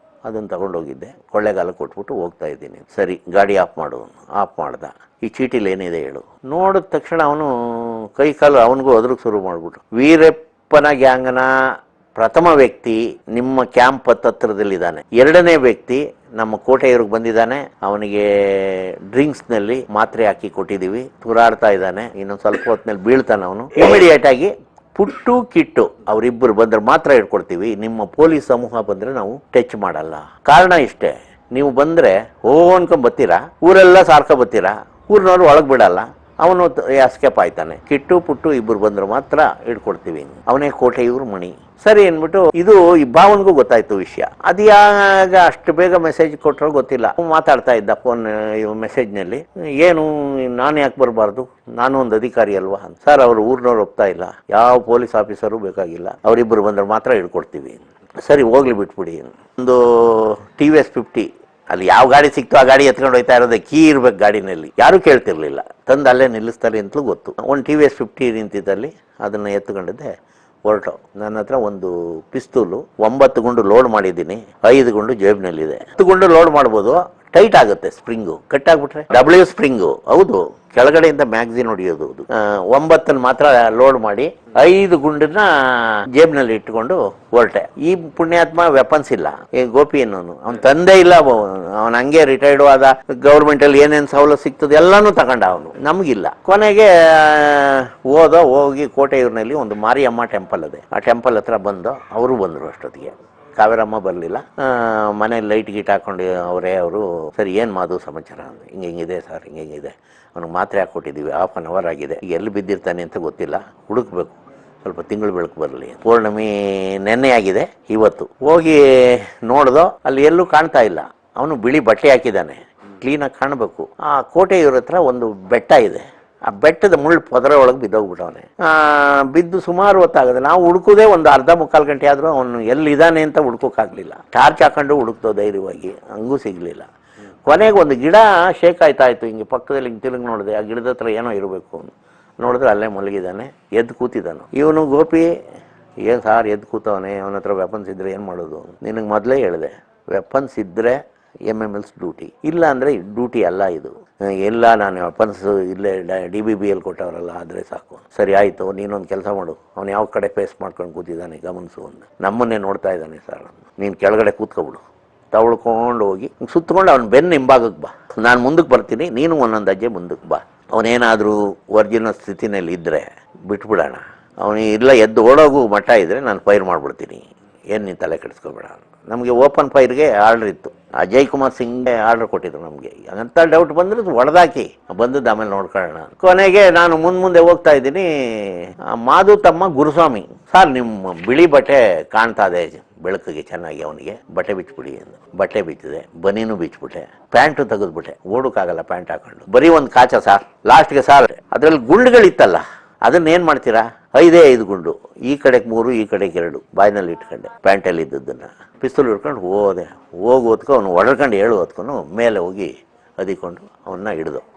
ಅದನ್ನು ತಗೊಂಡೋಗಿದ್ದೆ, ಕೊಳ್ಳೆಗಾಲ ಕೊಟ್ಬಿಟ್ಟು ಹೋಗ್ತಾ ಇದ್ದೀನಿ. ಸರಿ, ಗಾಡಿ ಆಫ್ ಮಾಡು. ಆಫ್ ಮಾಡ್ದ. ಈ ಚೀಟಿಲಿ ಏನಿದೆ ಹೇಳು. ನೋಡಿದ ತಕ್ಷಣ ಅವನು ಕೈ ಕಾಲು ಅವನಿಗೂ ಅದ್ರಿಗೆ ಶುರು ಮಾಡಿಬಿಟ್ಟು, ವೀರಪ್ಪನ ಗ್ಯಾಂಗ್ನ ಪ್ರಥಮ ವ್ಯಕ್ತಿ ನಿಮ್ಮ ಕ್ಯಾಂಪ್ ಹತ್ತಿರದಲ್ಲಿದ್ದಾನೆ, 2ನೇ ವ್ಯಕ್ತಿ ನಮ್ಮ ಕೋಟೆಯವ್ರಿಗೆ ಬಂದಿದ್ದಾನೆ, ಅವನಿಗೆ ಡ್ರಿಂಕ್ಸ್ನಲ್ಲಿ ಮಾತ್ರೆ ಹಾಕಿ ಕೊಟ್ಟಿದ್ದೀವಿ, ತೂರಾಡ್ತಾ ಇದ್ದಾನೆ, ಇನ್ನೊಂದು ಸ್ವಲ್ಪ ಹೊತ್ತಿನಲ್ಲಿ ಬೀಳ್ತಾನೆ ಅವನು, ಇಮಿಡಿಯೇಟ್ ಆಗಿ ಪುಟ್ಟು ಕಿಟ್ಟು ಅವರಿಬ್ಬರು ಬಂದ್ರೆ ಮಾತ್ರ ಹಿಡ್ಕೊಡ್ತೀವಿ, ನಿಮ್ಮ ಪೊಲೀಸ್ ಸಮೂಹ ಬಂದ್ರೆ ನಾವು ಟಚ್ ಮಾಡಲ್ಲ. ಕಾರಣ ಇಷ್ಟೇ, ನೀವು ಬಂದ್ರೆ ಅನ್ಕೊಂಡ್ ಬರ್ತೀರಾ, ಊರೆಲ್ಲ ಸಾರ್ಕೊ ಬರ್ತೀರಾ, ಊರಿನವ್ರು ಒಳಗೆ ಬಿಡಲ್ಲ, ಅವನು ಎಸ್ಕೇಪ್ ಆಯ್ತಾನೆ. ಕಿಟ್ಟು ಪುಟ್ಟು ಇಬ್ಬರು ಬಂದ್ರೆ ಮಾತ್ರ ಹಿಡ್ಕೊಡ್ತೀವಿ. ಅವನೇ ಕೋಟೆಯೂರು ಮಣಿ. ಸರಿ ಅಂದ್ಬಿಟ್ಟು ಇದು ಈ ಭಾವನ್ಗೂ ಗೊತ್ತಾಯ್ತು ವಿಷಯ. ಅದು ಯಾಗ ಅಷ್ಟು ಬೇಗ ಮೆಸೇಜ್ ಕೊಟ್ಟರು ಗೊತ್ತಿಲ್ಲ. ಮಾತಾಡ್ತಾ ಇದ್ದ ಫೋನ್ ಮೆಸೇಜ್ನಲ್ಲಿ, ಏನು ನಾನು ಯಾಕೆ ಬರಬಾರ್ದು, ನಾನು ಒಂದು ಅಧಿಕಾರಿ ಅಲ್ವಾ. ಸರ್ ಅವರು ಊರಿನವ್ರು ಒಪ್ತಾ ಇಲ್ಲ, ಯಾವ ಪೊಲೀಸ್ ಆಫೀಸರು ಬೇಕಾಗಿಲ್ಲ, ಅವರಿಬ್ಬರು ಬಂದ್ರೆ ಮಾತ್ರ ಹಿಡ್ಕೊಡ್ತೀವಿ. ಸರಿ ಹೋಗ್ಲಿ ಬಿಟ್ಬಿಡಿ. ಒಂದು TVS 50 ಅಲ್ಲಿ ಯಾವ ಗಾಡಿ ಸಿಕ್ತು ಆ ಗಾಡಿ ಎತ್ಕೊಂಡು ಹೋಯ್ತಾ ಇರೋದೇ, ಕೀ ಇರ್ಬೇಕು ಗಾಡಿನಲ್ಲಿ, ಯಾರು ಕೇಳ್ತಿರ್ಲಿಲ್ಲ, ತಂದು ಅಲ್ಲೇ ನಿಲ್ಲಿಸ್ತಾರೆ ಅಂತಲೂ ಗೊತ್ತು. ಒಂದು TVS 50 ನಿಂತಿದ್ದಲ್ಲಿ ಅದನ್ನು ಎತ್ಕೊಂಡಿದ್ದೆ, ಹೊರಟು. ನನ್ನ ಹತ್ರ ಒಂದು ಪಿಸ್ತೂಲು 9 ಗುಂಡು ಲೋಡ್ ಮಾಡಿದ್ದೀನಿ, 5 ಗುಂಡು ಜೇಬ್ನಲ್ಲಿದೆ. 10 ಗುಂಡು ಲೋಡ್ ಮಾಡ್ಬೋದು, ಟೈಟ್ ಆಗುತ್ತೆ, ಸ್ಪ್ರಿಂಗು ಕಟ್ ಆಗ್ಬಿಟ್ರೆ. W ಸ್ಪ್ರಿಂಗು, ಹೌದು, ಕೆಳಗಡೆಯಿಂದ ಮ್ಯಾಗ್ಝಿನ್ ಹೊಡಿಯೋದು. 9 ಮಾತ್ರ ಲೋಡ್ ಮಾಡಿ 5 ಗುಂಡನ್ನ ಜೇಬ್ನಲ್ಲಿ ಇಟ್ಕೊಂಡು ಹೊರಟೆ. ಈ ಪುಣ್ಯಾತ್ಮ ವೆಪನ್ಸ್ ಇಲ್ಲ, ಈ ಗೋಪಿ ಅನ್ನೋನು, ಅವನ ತಂದೆ ಇಲ್ಲ, ಅವನ ಹಂಗೆ ರಿಟೈರ್ಡ್ ಆದ, ಗೌರ್ಮೆಂಟ್ ಅಲ್ಲಿ ಏನೇನು ಸವಲತ್ತು ಸಿಗ್ತದೆ ಎಲ್ಲಾನು ತಗೊಂಡ, ಅವನು ನಮಗಿಲ್ಲ. ಕೊನೆಗೆ ಹೋಗಿ ಕೋಟೆಯೂರಿನಲ್ಲಿ ಒಂದು ಮಾರಿಯಮ್ಮ ಟೆಂಪಲ್ ಅದೇ, ಆ ಟೆಂಪಲ್ ಹತ್ರ ಬಂದು ಅವರು ಬಂದರು. ಅಷ್ಟೊತ್ತಿಗೆ ಕಾವೇರಮ್ಮ ಬರಲಿಲ್ಲ. ಮನೇಲಿ ಲೈಟ್ ಗೀಟ್ ಹಾಕೊಂಡು ಅವರು ಸರಿ ಏನು ಮಾದು ಸಮಾಚಾರ, ಹಿಂಗಿದೆ ಸರ್, ಹಿಂಗಿದೆ, ಅವ್ನಿಗೆ ಮಾತ್ರೆ ಹಾಕ್ಕೊಟ್ಟಿದ್ದೀವಿ, 1/2 hour ಆಗಿದೆ, ಈಗ ಎಲ್ಲಿ ಬಿದ್ದಿರ್ತಾನೆ ಅಂತ ಗೊತ್ತಿಲ್ಲ, ಹುಡುಕ್ಬೇಕು, ಸ್ವಲ್ಪ ತಿಂಗಳು ಬೆಳಕು ಬರಲಿ. ಪೌರ್ಣಮಿ ನೆನ್ನೆ ಆಗಿದೆ, ಇವತ್ತು ಹೋಗಿ ನೋಡ್ದೋ, ಅಲ್ಲಿ ಎಲ್ಲೂ ಕಾಣ್ತಾ ಇಲ್ಲ. ಅವನು ಬಿಳಿ ಬಟ್ಟೆ ಹಾಕಿದ್ದಾನೆ, ಕ್ಲೀನಾಗಿ ಕಾಣಬೇಕು. ಆ ಕೋಟೆಯೂರ ಹತ್ರ ಒಂದು ಬೆಟ್ಟ ಇದೆ, ಆ ಬೆಟ್ಟದ ಮುಳ್ಳು ಪದರ ಒಳಗೆ ಬಿದ್ದೋಗ್ಬಿಟ್ಟವನೆ. ಬಿದ್ದು ಸುಮಾರು ಹೊತ್ತಾಗದೆ, ನಾವು ಹುಡುಕೋದೇ ಒಂದು 1/2-3/4 ಗಂಟೆ ಆದರೂ ಅವನು ಎಲ್ಲಿದ್ದಾನೆ ಅಂತ ಹುಡ್ಕೋಕ್ಕಾಗಲಿಲ್ಲ. ಟಾರ್ಚ್ ಹಾಕೊಂಡು ಹುಡುಕ್ತೋ ಧೈರ್ಯವಾಗಿ, ಹಂಗೂ ಸಿಗಲಿಲ್ಲ. ಕೊನೆಗೆ ಒಂದು ಗಿಡ ಶೇಕ್ ಆಯ್ತಾ ಇತ್ತು, ಹಿಂಗೆ ಪಕ್ಕದಲ್ಲಿ ಹಿಂಗೆ ತಿರುಗಿ ನೋಡಿದೆ, ಆ ಗಿಡದ ಹತ್ರ ಏನೋ ಇರಬೇಕು. ನೋಡಿದ್ರೆ ಅಲ್ಲೇ ಮಲಗಿದ್ದಾನೆ, ಎದ್ದು ಕೂತಿದ್ದಾನು. ಇವನು ಗೋಪಿ, ಏನು ಸಾರ್ ಎದ್ದು ಕೂತವನೇ, ಅವನ ಹತ್ರ ವೆಪನ್ಸ್ ಇದ್ದರೆ ಏನು ಮಾಡೋದು, ನಿನಗೆ ಮೊದಲೇ ಹೇಳಿದೆ, ವೆಪನ್ಸ್ ಇದ್ದರೆ MML's ಡ್ಯೂಟಿ, ಇಲ್ಲ ಅಂದರೆ ಡ್ಯೂಟಿ ಅಲ್ಲ ಇದು. ಎಲ್ಲ ನಾನು ವೆಪನ್ಸ್ ಇಲ್ಲೇ DBBL ಕೊಟ್ಟವರಲ್ಲ, ಆದರೆ ಸಾಕು. ಸರಿ ಆಯಿತು, ನೀನೊಂದು ಕೆಲಸ ಮಾಡು, ಅವನು ಯಾವ ಕಡೆ ಫೇಸ್ ಮಾಡ್ಕೊಂಡು ಕೂತಿದ್ದಾನೆ ಗಮನಿಸು ಅಂದ. ನಮ್ಮನ್ನೇ ನೋಡ್ತಾ ಇದ್ದಾನೆ ಸರ್, ನೀನು ಕೆಳಗಡೆ ಕೂತ್ಕೊಬಿಡು, ತಗೊಳ್ಕೊಂಡು ಹೋಗಿ ಸುತ್ತಕೊಂಡು ಅವನ ಬೆನ್ನು ಹಿಂಭಾಗಕ್ಕೆ ಬಾ, ನಾನು ಮುಂದಕ್ಕೆ ಬರ್ತೀನಿ, ನೀನು ಒಂದೊಂದು ಹೆಜ್ಜೆ ಮುಂದಕ್ಕೆ ಬಾ. ಅವನೇನಾದರೂ ಒರಿಜಿನಲ್ ಸ್ಥಿತಿನಲ್ಲಿ ಇದ್ದರೆ ಬಿಟ್ಬಿಡೋಣ, ಅವನು ಇಲ್ಲ ಎದ್ದು ಓಡೋಗು ಮಟ್ಟ ಇದ್ದರೆ ನಾನು ಫೈರ್ ಮಾಡಿಬಿಡ್ತೀನಿ, ಏನು ನೀನು ತಲೆ ಕೆಡಿಸ್ಕೊಬೇಡ. ನಮಗೆ ಓಪನ್ ಫೈರ್ಗೆ ಆರ್ಡ್ರ್ ಇತ್ತು, ಅಜಯ್ ಕುಮಾರ್ ಸಿಂಗ್ಗೆ ಆರ್ಡ್ರ್ ಕೊಟ್ಟಿದ್ರು ನಮಗೆ. ಅಂತ ಡೌಟ್ ಬಂದರೆ ಹೊಡೆದಾಕಿ ಬಂದದ್ದು ಆಮೇಲೆ ನೋಡ್ಕೊಳ್ಳೋಣ. ಕೊನೆಗೆ ನಾನು ಮುಂದೆ ಹೋಗ್ತಾ ಇದ್ದೀನಿ, ಮಾದು ತಮ್ಮ ಗುರುಸ್ವಾಮಿ, ಸರ್ ನಿಮ್ಮ ಬಿಳಿ ಬಟ್ಟೆ ಕಾಣ್ತಾ ಇದೆ ಬೆಳಕಿಗೆ ಚೆನ್ನಾಗಿ, ಅವನಿಗೆ ಬಟ್ಟೆ ಬಿಚ್ಚಿಬಿಡಿ ಅಂದು. ಬಟ್ಟೆ ಬಿಚ್ಚಿದೆ, ಬನೀನು ಬಿಚ್ಚಿಬಿಟ್ಟೆ, ಪ್ಯಾಂಟು ತೆಗೆದ್ಬಿಟ್ಟೆ, ಓಡೋಕ್ಕಾಗಲ್ಲ ಪ್ಯಾಂಟ್ ಹಾಕೊಂಡು, ಬರೀ ಒಂದು ಕಾಚ ಸಾರ್. ಲಾಸ್ಟ್ಗೆ ಸಾರ್ ಅದ್ರಲ್ಲಿ ಗುಂಡುಗಳಿತ್ತಲ್ಲ, ಅದನ್ನೇನು ಮಾಡ್ತೀರಾ, 5 ಗುಂಡು, ಈ ಕಡೆಗೆ 3, ಈ ಕಡೆಗೆ 2 ಬಾಯಿನಲ್ಲಿ ಇಟ್ಕೊಂಡೆ, ಪ್ಯಾಂಟಲ್ಲಿ ಇದ್ದದ್ದನ್ನು ಪಿಸ್ತೂಲ್ ಹಿಡ್ಕೊಂಡು ಹೋಗೋದ್ಕೊ ಅವನು ಒಡ್ಕೊಂಡು ಹೊತ್ಕೊಂಡು ಮೇಲೆ ಹೋಗಿ ಅದಿಕೊಂಡು ಅವನ್ನ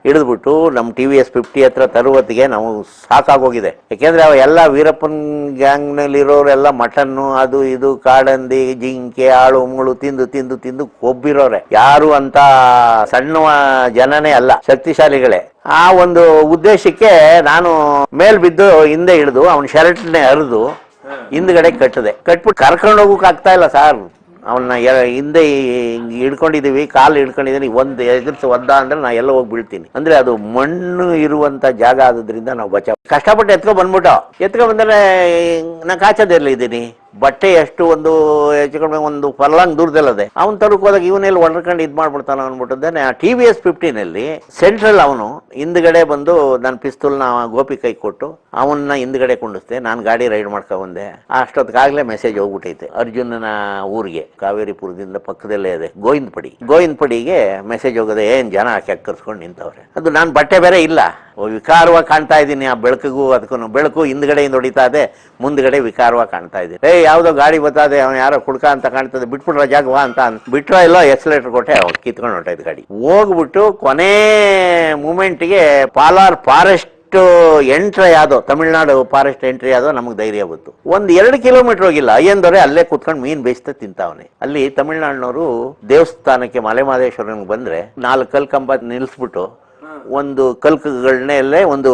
ಹಿಡಿದ್ಬಿಟ್ಟು ನಮ್ಮ TVS 50 ಹತ್ರ ತರುವತ್ತಿಗೆ ನಾವು ಸಾಕಾಗೋಗಿದೆ. ಯಾಕೆಂದ್ರೆ ಅವ ಎಲ್ಲ ವೀರಪ್ಪನ್ ಗ್ಯಾಂಗ್ನಲ್ಲಿ ಇರೋರೆಲ್ಲ ಮಟನ್ನು ಅದು ಇದು ಕಾಡಂದಿ ಜಿಂಕೆ ಆಳು ಮುಳು ತಿಂದು ಕೊಬ್ಬಿರೋರೆ, ಯಾರು ಅಂತ ಸಣ್ಣ ಜನನೇ ಅಲ್ಲ, ಶಕ್ತಿಶಾಲಿಗಳೇ. ಆ ಒಂದು ಉದ್ದೇಶಕ್ಕೆ ನಾನು ಮೇಲ್ ಬಿದ್ದು ಹಿಂದೆ ಹಿಡಿದು ಅವನ ಶರ್ಟ್ನೇ ಹರಿದು ಹಿಂದ್ಗಡೆ ಕಟ್ಬಿಟ್ಟು ಕರ್ಕೊಂಡು ಹೋಗೋಕೆ ಆಗ್ತಾ ಇಲ್ಲ ಸರ್. ಅವನ್ನ ಹಿಂದೆ ಹಿಡ್ಕೊಂಡಿದ್ದೀವಿ, ಕಾಲು ಹಿಡ್ಕೊಂಡಿದ್ದೀನಿ, ಒಂದು ಎದುರಿಸಿ ಒದ್ದ ಅಂದ್ರೆ ನಾ ಎಲ್ಲ ಹೋಗಿ ಬೀಳ್ತೀನಿ. ಅಂದ್ರೆ ಅದು ಮಣ್ಣು ಇರುವಂತ ಜಾಗ ಆದ್ರಿಂದ ನಾವು ಬಚಾವ್ ಕಷ್ಟಪಟ್ಟು ಎತ್ಕೊ ಬಂದ್ರೆ ನಾ ಕಾಚದಲ್ಲಿ ಇದ್ದೀನಿ. ಬಟ್ಟೆ ಎಷ್ಟು ಒಂದು ಹೆಚ್ಚು ಕಡಿಮೆ ಒಂದು ಫರ್ಲಾಂಗ್ ದೂರದಲ್ಲದೆ, ಅವನ್ ತರಕ್ ಹೋದಾಗ ಇವನೆಲ್ಲಿ ಒಡ್ಕೊಂಡು ಇದ್ ಮಾಡ್ಬಿಡ್ತಾನ ಅಂದ್ಬಿಟ್ಟಿದ್ದಾನೆ. ಆ TVS 50ನಲ್ಲಿ ಸೆಂಟ್ರಲ್ ಅವನು ಹಿಂದ್ಗಡೆ ಬಂದು ನನ್ನ ಪಿಸ್ತೂಲ್ನ ಗೋಪಿ ಕೈ ಕೊಟ್ಟು ಅವನ್ನ ಹಿಂದ್ಗಡೆ ಕುಂಡಿಸ್ದೆ, ನಾನು ಗಾಡಿ ರೈಡ್ ಮಾಡ್ಕೊ ಬಂದೆ. ಅಷ್ಟೊತ್ತಿಗಾಗ್ಲೇ ಮೆಸೇಜ್ ಹೋಗ್ಬಿಟ್ಟೈತೆ ಅರ್ಜುನನ ಊರಿಗೆ, ಕಾವೇರಿಪುರದಿಂದ ಪಕ್ಕದಲ್ಲೇ ಇದೆ ಗೋವಿಂದ ಪಡಿಗೆ ಮೆಸೇಜ್ ಹೋಗದೆ, ಏನ್ ಜನ ಕೆಕ್ಕರ್ಸ್ಕೊಂಡು ನಿಂತವ್ರೆ. ಅದು ನಾನು ಬಟ್ಟೆ ಬೇರೆ ಇಲ್ಲ, ವಿಕಾರವಾಗಿ ಕಾಣ್ತಾ ಇದ್ದೀನಿ. ಆ ಬೆಳಕಿಗೂ ಅದಕ್ಕೂ ಬೆಳಕು ಹಿಂದ್ಗಡೆಯಿಂದ ಹೊಡಿತಾ ಇದೆ, ಮುಂದ್ಗಡೆ ವಿಕಾರವಾಗಿ ಕಾಣ್ತಾ ಇದೆ. ಯಾವ್ದೋ ಗಾಡಿ ಬರ್ತದೆ, ಅವನು ಯಾರೋ ಕುಡ್ಕ ಅಂತ ಕಾಣ್ತದೆ, ಬಿಟ್ಬಿಟ್ರ ಜಾಗವಾ ಅಂತ ಬಿಟ್ರ ಎಲ್ಲ ಎಕ್ಸಲೇಟರ್ ಕೊಟ್ಟೆ, ಅವ್ರು ಕಿತ್ಕೊಂಡು ಹೊಂಟೈತೆ ಗಾಡಿ. ಹೋಗ್ಬಿಟ್ಟು ಕೊನೆ ಮೂಮೆಂಟ್ಗೆ ಪಾಲಾರ್ ಫಾರೆಸ್ಟ್ ಎಂಟ್ರಿ ಯಾವ್ದೋ, ತಮಿಳ್ನಾಡು ಫಾರೆಸ್ಟ್ ಎಂಟ್ರಿ ಯಾವ್ದೋ ನಮಗೆ ಧೈರ್ಯ ಬಂತು. 1-2 ಕಿಲೋಮೀಟರ್ ಹೋಗಿಲ್ಲ, ಅಯ್ಯಂದವ್ರೆ ಅಲ್ಲೇ ಕುತ್ಕೊಂಡು ಮೀನ್ ಬೇಯಿಸ್ತಾ ತಿಂತಾವನೆ. ಅಲ್ಲಿ ತಮಿಳ್ನಾಡಿನವರು ದೇವಸ್ಥಾನಕ್ಕೆ ಮಲೆಮಹದೇಶ್ವರನಿಗೆ ಬಂದ್ರೆ 4 ಕಲ್ ಕಂಬ ನಿಲ್ಲಿಸ್ಬಿಟ್ಟು ಒಂದು ಕಲ್ಕಗಳನ್ನೆಲ್ಲೇ ಒಂದು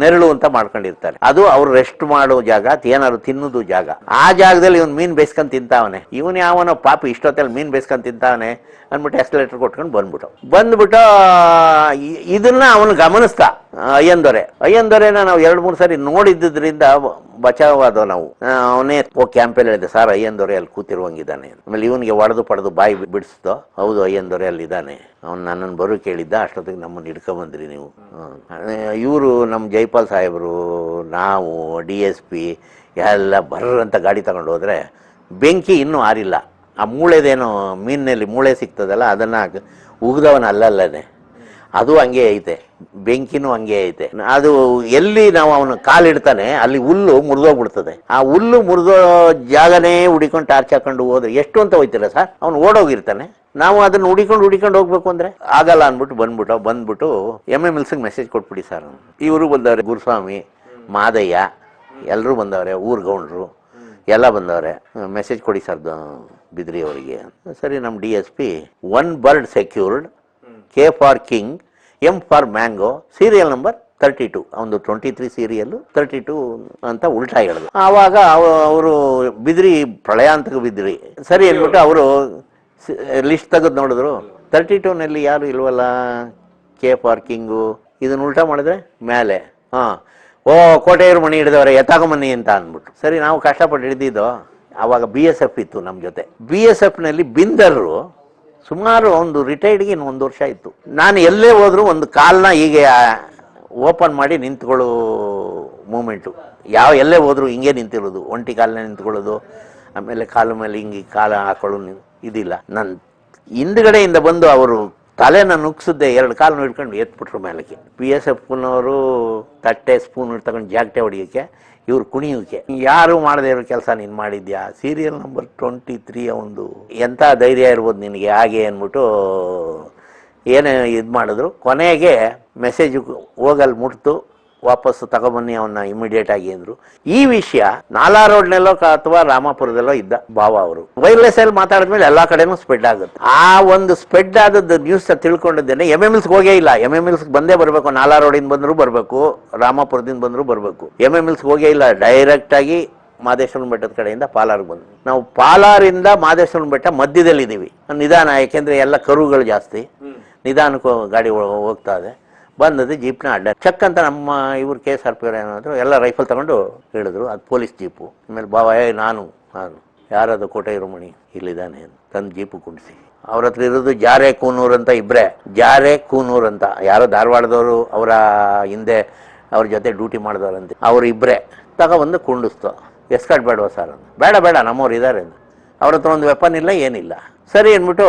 ನೆರಳು ಅಂತ ಮಾಡ್ಕೊಂಡಿರ್ತಾರೆ. ಅದು ಅವ್ರು ರೆಸ್ಟ್ ಮಾಡೋ ಜಾಗ, ಏನಾದ್ರು ತಿನ್ನೋದು ಜಾಗ. ಆ ಜಾಗದಲ್ಲಿ ಇವನು ಮೀನ್ ಬೇಯಿಸ್ಕೊಂಡ್ ತಿಂತಾವನೆ. ಇವನು ಯಾವನೋ ಪಾಪ ಇಷ್ಟೊತ್ತಲ್ಲಿ ಮೀನ್ ಬೇಯಿಸ್ಕೊಂಡ್ ತಿಂತಾವನೆ ಅಂದ್ಬಿಟ್ಟು ಎಕ್ಸಲೇಟರ್ ಕೊಟ್ಕೊಂಡು ಬಂದ್ಬಿಟ್ಟು ಇದನ್ನ ಅವನು ಗಮನಿಸ್ತಾ, ಅಯ್ಯಂದೊರೆನ ನಾವು 2-3 ಸಾರಿ ನೋಡಿದ್ದರಿಂದ ಬಚಾವಾದ ನಾವು. ಅವನೇ ಕ್ಯಾಂಪಲ್ಲಿ ಹೇಳಿದೆ, ಸರ್ ಅಯ್ಯಂದೊರೆ ಅಲ್ಲಿ ಕೂತಿರುವಂಗಿದ್ದಾನೆ. ಆಮೇಲೆ ಇವನಿಗೆ ಒಡೆದು ಪಡೆದು ಬಾಯಿ ಬಿಡಿಸ್ದೋ, ಹೌದು ಅಯ್ಯಂದೊರೆ ಅಲ್ಲಿದ್ದಾನೆ, ಅವ್ನು ನನ್ನನ್ನು ಬರೋ ಕೇಳಿದ್ದ, ಅಷ್ಟೊತ್ತಿಗೆ ನಮ್ಮನ್ನು ಹಿಡ್ಕೊಂಬಂದ್ರಿ ನೀವು. ಇವರು ನಮ್ಮ ಜೈಪಾಲ್ ಸಾಹೇಬರು, ನಾವು DSP ಎಲ್ಲ ಬರ್ರಂತ ಗಾಡಿ ತಗೊಂಡು ಹೋದರೆ ಬೆಂಕಿ ಇನ್ನೂ ಆರಿಲ್ಲ. ಆ ಮೂಳೆದೇನೋ ಮೀನಿನಲ್ಲಿ ಮೂಳೆ ಸಿಗ್ತದಲ್ಲ, ಅದನ್ನು ಉಗಿದವನ ಅಲ್ಲಲ್ಲೇ ಅದು ಹಂಗೆ ಐತೆ, ಬೆಂಕಿನೂ ಹಂಗೆ ಐತೆ. ಅದು ಎಲ್ಲಿ ನಾವು ಅವನು ಕಾಲಿಡ್ತಾನೆ ಅಲ್ಲಿ ಹುಲ್ಲು ಮುರಿದೋಗ್ಬಿಡ್ತದೆ. ಆ ಹುಲ್ಲು ಮುರಿದೋ ಜಾಗನೇ ಹುಡಿಕೊಂಡು ಟಾರ್ಚ್ ಹಾಕೊಂಡು ಹೋದ್ರೆ ಎಷ್ಟು ಅಂತ ಹೋಯ್ತಿಲ್ಲ ಸರ್, ಅವ್ನು ಓಡೋಗಿರ್ತಾನೆ. ನಾವು ಅದನ್ನು ಹುಡಿಕೊಂಡು ಹೋಗ್ಬೇಕು ಅಂದರೆ ಆಗಲ್ಲ ಅಂದ್ಬಿಟ್ಟು ಬಂದ್ಬಿಟ್ಟು MMLSಗೆ ಮೆಸೇಜ್ ಕೊಟ್ಬಿಡಿ ಸರ್. ಇವರು ಬಂದವ್ರೆ, ಗುರುಸ್ವಾಮಿ, ಮಾದಯ್ಯ ಎಲ್ಲರೂ ಬಂದವ್ರೆ, ಊರ್ ಗೌಂಡ್ರು ಎಲ್ಲ ಬಂದವ್ರೆ, ಮೆಸೇಜ್ ಕೊಡಿ ಸರ್ ಬಿದ್ರಿ ಅವರಿಗೆ. ಸರಿ, ನಮ್ಮ DSP 1 bird secured, K for king, M for mango, serial number 32, ಒಂದು 23 ಸೀರಿಯಲ್ಲು 32 ಅಂತ ಉಲ್ಟಾ ಹೇಳಿದ್ರು. ಆವಾಗ ಅವರು ಬಿದ್ರಿ ಪ್ರಳಯಾಂತಕ ಬಿದ್ರಿ. ಸರಿ ಅಂದ್ಬಿಟ್ಟು ಅವರು ಲಿಸ್ಟ್ ತೆಗೆದು ನೋಡಿದ್ರು, 32ನಲ್ಲಿ ಯಾರು ಇಲ್ವಲ್ಲ, K ಫಾರ್ ಕಿಂಗು. ಇದನ್ನ ಉಲ್ಟಾ ಮಾಡಿದ್ರೆ ಮೇಲೆ ಕೋಟೆಯವರು ಮಣಿ ಹಿಡಿದವ್ರೆ, ಎತ್ತಾಕೊಂಬನ್ನಿ ಅಂತ ಅಂದ್ಬಿಟ್ಟು. ಸರಿ, ನಾವು ಕಷ್ಟಪಟ್ಟು ಹಿಡಿದಿದ್ದು. ಆವಾಗ BSF ಇತ್ತು ನಮ್ಮ ಜೊತೆ. BSFನಲ್ಲಿ ಬಿಂದರ್ರು ಸುಮಾರು ಒಂದು ರಿಟೈರ್ಡ್ಗೆ ಇನ್ನು 1 ವರ್ಷ ಇತ್ತು. ನಾನು ಎಲ್ಲೇ ಹೋದ್ರು ಒಂದು ಕಾಲನ್ನ ಹೀಗೆ ಓಪನ್ ಮಾಡಿ ನಿಂತ್ಕೊಳ್ಳೋ ಮೂಮೆಂಟು. ಎಲ್ಲೇ ಹೋದ್ರು ಹಿಂಗೆ ನಿಂತಿರೋದು, ಒಂಟಿ ಕಾಲನ್ನ ನಿಂತ್ಕೊಳ್ಳೋದು, ಆಮೇಲೆ ಕಾಲು ಮೇಲೆ ಹಿಂಗೆ ಕಾಲ ಹಾಕೊಳ್ಳೋದು ಇದಿಲ್ಲ. ನನ್ನ ಹಿಂದ್ಗಡೆಯಿಂದ ಬಂದು ಅವರು ತಲೆನ ನುಗ್ಸಿದ್ದೆ, 2 ಕಾಲು ಹಿಡ್ಕೊಂಡು ಎತ್ಬಿಟ್ರು ಮೇಲಕ್ಕೆ. BSFನವರು ತಟ್ಟೆ ಸ್ಪೂನ್ ತಗೊಂಡು ಜಾಗಟೆ ಹೊಡಿಯೋಕ್ಕೆ, ಇವ್ರು ಕುಣಿಯೋಕೆ. ಯಾರು ಮಾಡದೇ ಇರೋ ಕೆಲಸ ನೀನು ಮಾಡಿದ್ಯಾ, ಸೀರಿಯಲ್ ನಂಬರ್ 23 ಒಂದು ಎಂಥ ಧೈರ್ಯ ಇರ್ಬೋದು ನಿನಗೆ ಹಾಗೆ ಅಂದ್ಬಿಟ್ಟು ಏನೇ ಇದು ಮಾಡಿದ್ರು. ಕೊನೆಗೆ ಮೆಸೇಜ್ ಹೋಗಲ್ಲಿ ಮುಟ್ತು, ವಾಪಸ್ಸು ತಗೊಬನ್ನಿ ಅವನ್ನ ಇಮಿಡಿಯೇಟ್ ಆಗಿ ಅಂದರು. ಈ ವಿಷಯ ನಾಲಾ ರೋಡ್ನಲ್ಲೋ ಅಥವಾ ರಾಮಾಪುರದಲ್ಲೋ ಇದ್ದ ಭಾವ ಅವರು ವೈರ್ಲೆಸ್ ಅಲ್ಲಿ ಮಾತಾಡಿದ್ಮೇಲೆ ಎಲ್ಲಾ ಕಡೆನೂ ಸ್ಪ್ರೆಡ್ ಆಗುತ್ತೆ. ಆ ಒಂದು ಸ್ಪ್ರೆಡ್ ಆದದ್ದು ನ್ಯೂಸ್ ತಿಳ್ಕೊಂಡಿದ್ದೇನೆ. MMLSಗೆ ಹೋಗೇ ಇಲ್ಲ, MMLSಗೆ ಬಂದೇ ಬರಬೇಕು. ನಾಲಾ ರೋಡಿಂದ ಬಂದರೂ ಬರಬೇಕು, ರಾಮಾಪುರದಿಂದ ಬಂದರೂ ಬರಬೇಕು. MMLSಗೆ ಹೋಗೇ ಇಲ್ಲ, ಡೈರೆಕ್ಟ್ ಆಗಿ ಮಾದೇಶ್ವರನ ಬೆಟ್ಟದ ಕಡೆಯಿಂದ ಪಾಲಾರ್ಗೆ ಬಂದು. ನಾವು ಪಾಲಾರಿಂದ ಮಾದೇಶ್ವರನ ಬೆಟ್ಟ ಮಧ್ಯದಲ್ಲಿದ್ದೀವಿ. ನಿಧಾನ, ಯಾಕೆಂದ್ರೆ ಎಲ್ಲ ಕರುಗಳು ಜಾಸ್ತಿ, ನಿಧಾನಕ್ಕೂ ಗಾಡಿ ಹೋಗ್ತಾ ಇದೆ. ಬಂದದ್ದು ಜೀಪ್ನ ಅಡ್ಡ ಚೆಕ್ ಅಂತ ನಮ್ಮ ಇವ್ರು KSRP ಅವ್ರು ಏನಾದ್ರು ಎಲ್ಲ ರೈಫಲ್ ತಗೊಂಡು ಹೇಳಿದ್ರು, ಅದು ಪೊಲೀಸ್ ಜೀಪು. ಆಮೇಲೆ ಬಾವ ನಾನು ಯಾರದು ಕೋಟೆಯವರು ಮಣಿ ಇಲ್ಲಿದ್ದಾನೆ ತಂದು ಜೀಪು ಕುಣಿಸಿ. ಅವ್ರ ಹತ್ರ ಇರೋದು ಜಾರೆ ಕೂನೂರ್ ಅಂತ ಇಬ್ಬರೇ, ಜಾರೆ ಕೂನೂರ್ ಅಂತ ಯಾರೋ ಧಾರವಾಡದವರು, ಅವರ ಹಿಂದೆ ಅವ್ರ ಜೊತೆ ಡ್ಯೂಟಿ ಮಾಡಿದವ್ರಂತೆ, ಅವ್ರು ಇಬ್ಬರೇ ತಗೊಬಂದು ಕುಂಡಿಸ್ತು. ಎಸ್ಕಾಟ್ ಬೇಡವಾ ಸರ್ ಅಂತ. ಬೇಡ ನಮ್ಮವ್ರು ಇದ್ದಾರೆ ಅಂತ. ಅವ್ರ ಹತ್ರ ಒಂದು ವೆಪನ್ ಇಲ್ಲ, ಏನಿಲ್ಲ. ಸರಿ ಅಂದ್ಬಿಟ್ಟು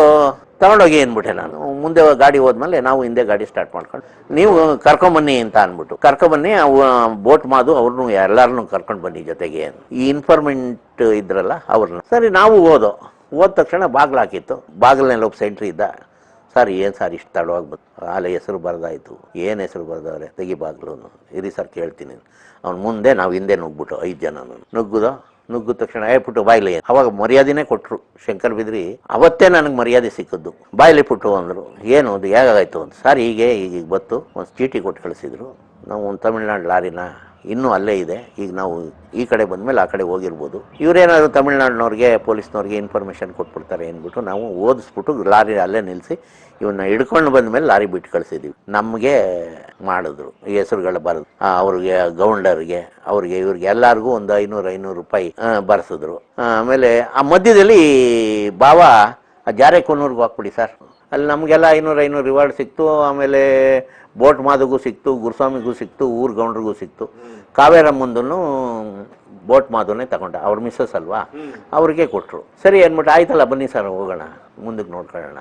ತಗೊಂಡೋಗಿ ಅಂದ್ಬಿಟ್ಟೆ ನಾನು. ಮುಂದೆ ಗಾಡಿ ಹೋದ್ಮೇಲೆ ನಾವು ಹಿಂದೆ ಗಾಡಿ ಸ್ಟಾರ್ಟ್ ಮಾಡ್ಕೊಂಡು, ನೀವು ಕರ್ಕೊಂಬನ್ನಿ ಅಂತ ಅಂದ್ಬಿಟ್ಟು ಕರ್ಕೊಂಬನ್ನಿ, ಬೋಟ್ ಮಾದು ಅವ್ರನ್ನೂ ಎಲ್ಲರನ್ನೂ ಕರ್ಕೊಂಡು ಬನ್ನಿ ಜೊತೆಗೆ. ಈ ಇನ್ಫಾರ್ಮೆಂಟ್ ಇದ್ರಲ್ಲ ಅವ್ರನ್ನ. ಸರಿ, ನಾವು ಹೋದ ತಕ್ಷಣ ಬಾಗಿಲು ಹಾಕಿತ್ತು. ಬಾಗಿಲಿನಲ್ಲಿ ಒಬ್ಬ ಸೆಂಟ್ರಿ ಇದ್ದ. ಸರ್ ಏನು ಸರ್ ಇಷ್ಟು ತಡವಾಗಿ ಬಂತು, ಅಲ್ಲಿ ಹೆಸರು ಬರೆದಾಯ್ತು. ಏನು ಹೆಸರು ಬರೆದವ್ರೆ, ತೆಗಿ ಬಾಗಿಲು. ಇರಿ ಸರ್ ಕೇಳ್ತೀನಿ. ಅವ್ನು ಮುಂದೆ, ನಾವು ಹಿಂದೆ ನುಗ್ಬಿಟ್ಟು 5 ಜನ ನುಗ್ಗಿದ ತಕ್ಷಣ ಪುಟ್ಟು ಬಾಯ್ಲಿ. ಅವಾಗ ಮರ್ಯಾದೆನೇ ಕೊಟ್ಟರು ಶಂಕರ್ ಬಿದ್ರಿ. ಅವತ್ತೇ ನನಗೆ ಮರ್ಯಾದೆ ಸಿಕ್ಕಿದ್ದು. ಬಾಯ್ಲಿ ಪುಟ್ಟು ಅಂದರು. ಏನು ಅದು ಹೇಗಾಯ್ತು ಅಂತ. ಸರ್ ಈಗ ಬತ್ತು ಒಂದು ಚೀಟಿ ಕೊಟ್ಟು ಕಳಿಸಿದ್ರು. ನಾವು ಒಂದು ತಮಿಳ್ನಾಡು ಲಾರಿನ ಇನ್ನೂ ಅಲ್ಲೇ ಇದೆ, ಈಗ ನಾವು ಈ ಕಡೆ ಬಂದಮೇಲೆ ಆ ಕಡೆ ಹೋಗಿರ್ಬೋದು. ಇವರೇನಾದ್ರು ತಮಿಳ್ನಾಡಿನವ್ರಿಗೆ ಪೊಲೀಸ್ನವ್ರಿಗೆ ಇನ್ಫಾರ್ಮೇಷನ್ ಕೊಟ್ಬಿಡ್ತಾರೆ ಅಂದ್ಬಿಟ್ಟು ನಾವು ಓದಿಸ್ಬಿಟ್ಟು ಲಾರಿ ಅಲ್ಲೇ ನಿಲ್ಲಿಸಿ ಇವನ್ನ ಹಿಡ್ಕೊಂಡು ಬಂದಮೇಲೆ ಲಾರಿ ಬಿಟ್ಟು ಕಳಿಸಿದ್ದೀವಿ. ನಮಗೆ ಮಾಡಿದ್ರು ಈ ಹೆಸರುಗಳು ಬರೆದು, ಅವ್ರಿಗೆ ಗೌಂಡರ್ಗೆ ಅವ್ರಿಗೆ ಇವ್ರಿಗೆ ಎಲ್ಲರಿಗೂ ಒಂದು 500 ರೂಪಾಯಿ ಬರ್ಸಿದ್ರು. ಆಮೇಲೆ ಆ ಮಧ್ಯದಲ್ಲಿ ಬಾವ ಜಾರೆ ಕೊನ್ನೂರ್ಗೆ ಹಾಕ್ಬಿಡಿ ಸರ್, ಅಲ್ಲಿ ನಮಗೆಲ್ಲ 500 ರಿವಾರ್ಡ್ ಸಿಕ್ತು. ಆಮೇಲೆ ಬೋಟ್ ಮಾದುಗೂ ಸಿಕ್ತು, ಗುರುಸ್ವಾಮಿಗೂ ಸಿಕ್ತು, ಊರ್ ಗೌಂಡ್ರಿಗೂ ಸಿಕ್ತು. ಕಾವೇರಮ್ಮಂದೂ ಬೋಟ್ ಮಾದುನೇ ತಗೊಂಡ, ಅವ್ರ ಮಿಸ್ಸಸ್ ಅಲ್ವಾ, ಅವ್ರಿಗೆ ಕೊಟ್ಟರು. ಸರಿ ಅಂದ್ಬಿಟ್ಟು ಆಯ್ತಲ್ಲ ಬನ್ನಿ ಸರ್ ಹೋಗೋಣ, ಮುಂದಕ್ಕೆ ನೋಡ್ಕೊಳ್ಳೋಣ.